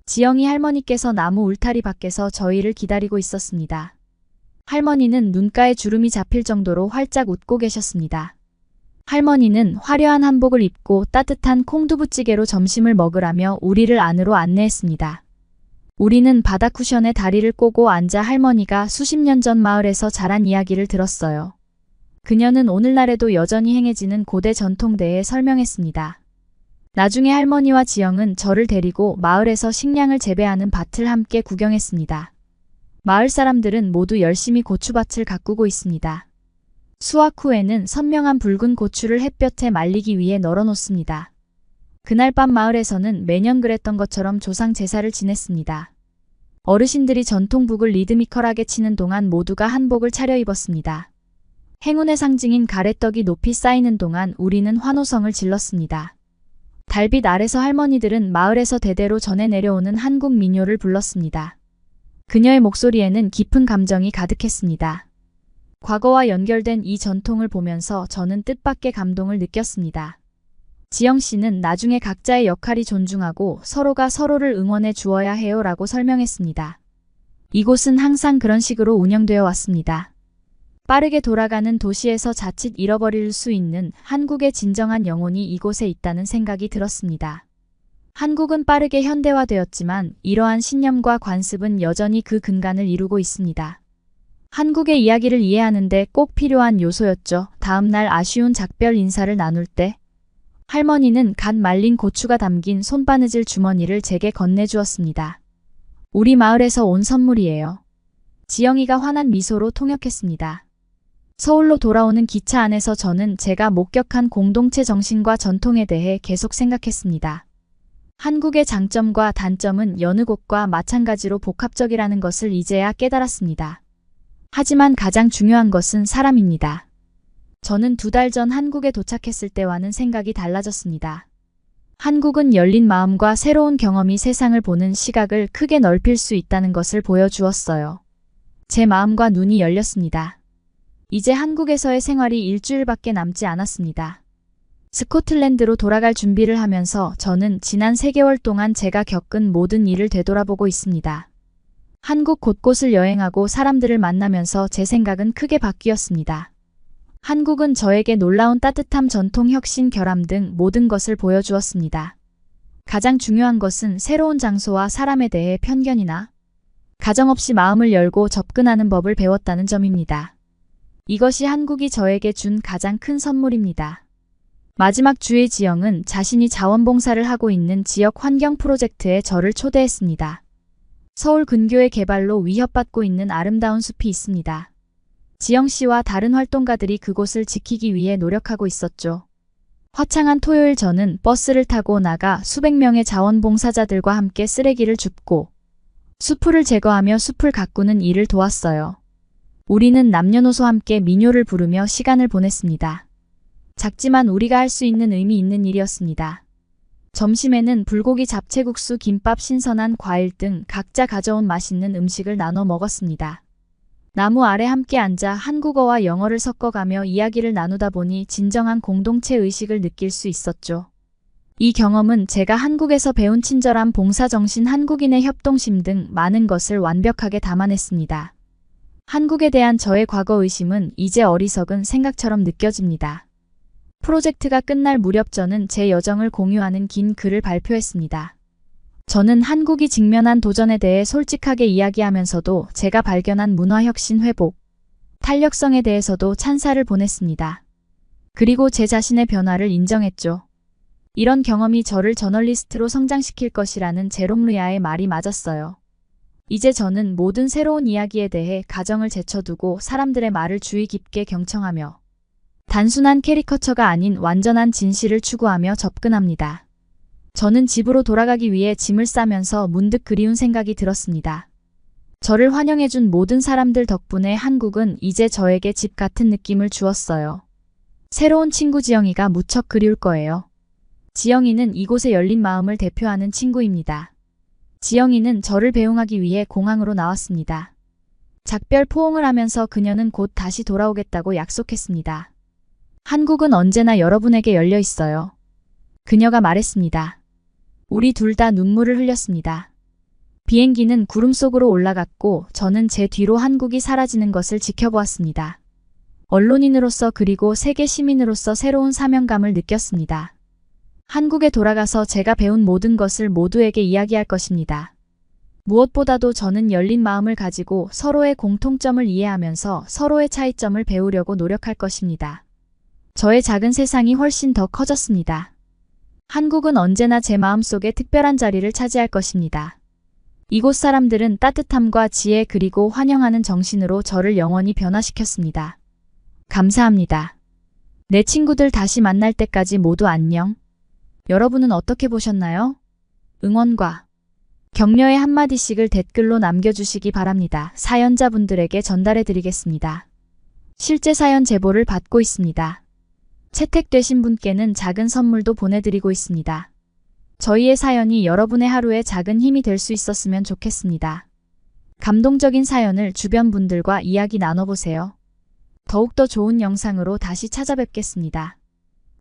지영이 할머니께서 나무 울타리 밖에서 저희를 기다리고 있었습니다. 할머니는 눈가에 주름이 잡힐 정도로 활짝 웃고 계셨습니다. 할머니는 화려한 한복을 입고 따뜻한 콩두부찌개로 점심을 먹으라며 우리를 안으로 안내했습니다. 우리는 바닥 쿠션에 다리를 꼬고 앉아 할머니가 수십 년 전 마을에서 자란 이야기를 들었어요. 그녀는 오늘날에도 여전히 행해지는 고대 전통대에 설명했습니다. 나중에 할머니와 지영은 저를 데리고 마을에서 식량을 재배하는 밭을 함께 구경했습니다. 마을 사람들은 모두 열심히 고추밭을 가꾸고 있습니다. 수확 후에는 선명한 붉은 고추를 햇볕에 말리기 위해 널어놓습니다. 그날 밤 마을에서는 매년 그랬던 것처럼 조상 제사를 지냈습니다. 어르신들이 전통북을 리드미컬하게 치는 동안 모두가 한복을 차려입었습니다. 행운의 상징인 가래떡이 높이 쌓이는 동안 우리는 환호성을 질렀습니다. 달빛 아래서 할머니들은 마을에서 대대로 전해 내려오는 한국 민요를 불렀습니다. 그녀의 목소리에는 깊은 감정이 가득했습니다. 과거와 연결된 이 전통을 보면서 저는 뜻밖의 감동을 느꼈습니다. 지영 씨는 나중에 각자의 역할이 존중하고 서로가 서로를 응원해 주어야 해요 라고 설명했습니다. 이곳은 항상 그런 식으로 운영되어 왔습니다. 빠르게 돌아가는 도시에서 자칫 잃어버릴 수 있는 한국의 진정한 영혼이 이곳에 있다는 생각이 들었습니다. 한국은 빠르게 현대화되었지만 이러한 신념과 관습은 여전히 그 근간을 이루고 있습니다. 한국의 이야기를 이해하는데 꼭 필요한 요소였죠. 다음 날 아쉬운 작별 인사를 나눌 때 할머니는 갓 말린 고추가 담긴 손바느질 주머니를 제게 건네주었습니다. 우리 마을에서 온 선물이에요. 지영이가 환한 미소로 통역했습니다. 서울로 돌아오는 기차 안에서 저는 제가 목격한 공동체 정신과 전통에 대해 계속 생각했습니다. 한국의 장점과 단점은 여느 곳과 마찬가지로 복합적이라는 것을 이제야 깨달았습니다. 하지만 가장 중요한 것은 사람입니다. 저는 2달 전 한국에 도착했을 때와는 생각이 달라졌습니다. 한국은 열린 마음과 새로운 경험이 세상을 보는 시각을 크게 넓힐 수 있다는 것을 보여주었어요. 제 마음과 눈이 열렸습니다. 이제 한국에서의 생활이 일주일밖에 남지 않았습니다. 스코틀랜드로 돌아갈 준비를 하면서 저는 지난 3개월 동안 제가 겪은 모든 일을 되돌아보고 있습니다. 한국 곳곳을 여행하고 사람들을 만나면서 제 생각은 크게 바뀌었습니다. 한국은 저에게 놀라운 따뜻함, 전통, 혁신, 결함 등 모든 것을 보여주었습니다. 가장 중요한 것은 새로운 장소와 사람에 대해 편견이나 가정없이 마음을 열고 접근하는 법을 배웠다는 점입니다. 이것이 한국이 저에게 준 가장 큰 선물입니다. 마지막 주의 지영은 자신이 자원봉사를 하고 있는 지역 환경 프로젝트에 저를 초대했습니다. 서울 근교의 개발로 위협받고 있는 아름다운 숲이 있습니다. 지영 씨와 다른 활동가들이 그곳을 지키기 위해 노력하고 있었죠. 화창한 토요일 저는 버스를 타고 나가 수백 명의 자원봉사자들과 함께 쓰레기를 줍고 수풀을 제거하며 숲을 가꾸는 일을 도왔어요. 우리는 남녀노소 함께 민요를 부르며 시간을 보냈습니다. 작지만 우리가 할 수 있는 의미 있는 일이었습니다. 점심에는 불고기 잡채국수, 김밥, 신선한 과일 등 각자 가져온 맛있는 음식을 나눠 먹었습니다. 나무 아래 함께 앉아 한국어와 영어를 섞어가며 이야기를 나누다 보니 진정한 공동체 의식을 느낄 수 있었죠. 이 경험은 제가 한국에서 배운 친절함, 봉사정신, 한국인의 협동심 등 많은 것을 완벽하게 담아냈습니다. 한국에 대한 저의 과거 의심은 이제 어리석은 생각처럼 느껴집니다. 프로젝트가 끝날 무렵 저는 제 여정을 공유하는 긴 글을 발표했습니다. 저는 한국이 직면한 도전에 대해 솔직하게 이야기하면서도 제가 발견한 문화혁신 회복, 탄력성에 대해서도 찬사를 보냈습니다. 그리고 제 자신의 변화를 인정했죠. 이런 경험이 저를 저널리스트로 성장시킬 것이라는 제롬 르야의 말이 맞았어요. 이제 저는 모든 새로운 이야기에 대해 가정을 제쳐두고 사람들의 말을 주의 깊게 경청하며 단순한 캐리커처가 아닌 완전한 진실을 추구하며 접근합니다. 저는 집으로 돌아가기 위해 짐을 싸면서 문득 그리운 생각이 들었습니다. 저를 환영해준 모든 사람들 덕분에 한국은 이제 저에게 집 같은 느낌을 주었어요. 새로운 친구 지영이가 무척 그리울 거예요. 지영이는 이곳의 열린 마음을 대표하는 친구입니다. 지영이는 저를 배웅하기 위해 공항으로 나왔습니다. 작별 포옹을 하면서 그녀는 곧 다시 돌아오겠다고 약속했습니다. 한국은 언제나 여러분에게 열려 있어요. 그녀가 말했습니다. 우리 둘 다 눈물을 흘렸습니다. 비행기는 구름 속으로 올라갔고 저는 제 뒤로 한국이 사라지는 것을 지켜보았습니다. 언론인으로서 그리고 세계 시민으로서 새로운 사명감을 느꼈습니다. 한국에 돌아가서 제가 배운 모든 것을 모두에게 이야기할 것입니다. 무엇보다도 저는 열린 마음을 가지고 서로의 공통점을 이해하면서 서로의 차이점을 배우려고 노력할 것입니다. 저의 작은 세상이 훨씬 더 커졌습니다. 한국은 언제나 제 마음속에 특별한 자리를 차지할 것입니다. 이곳 사람들은 따뜻함과 지혜 그리고 환영하는 정신으로 저를 영원히 변화시켰습니다. 감사합니다. 내 친구들 다시 만날 때까지 모두 안녕. 여러분은 어떻게 보셨나요? 응원과 격려의 한마디씩을 댓글로 남겨주시기 바랍니다. 사연자분들에게 전달해 드리겠습니다. 실제 사연 제보를 받고 있습니다. 채택되신 분께는 작은 선물도 보내드리고 있습니다. 저희의 사연이 여러분의 하루에 작은 힘이 될 수 있었으면 좋겠습니다. 감동적인 사연을 주변 분들과 이야기 나눠보세요. 더욱더 좋은 영상으로 다시 찾아뵙겠습니다.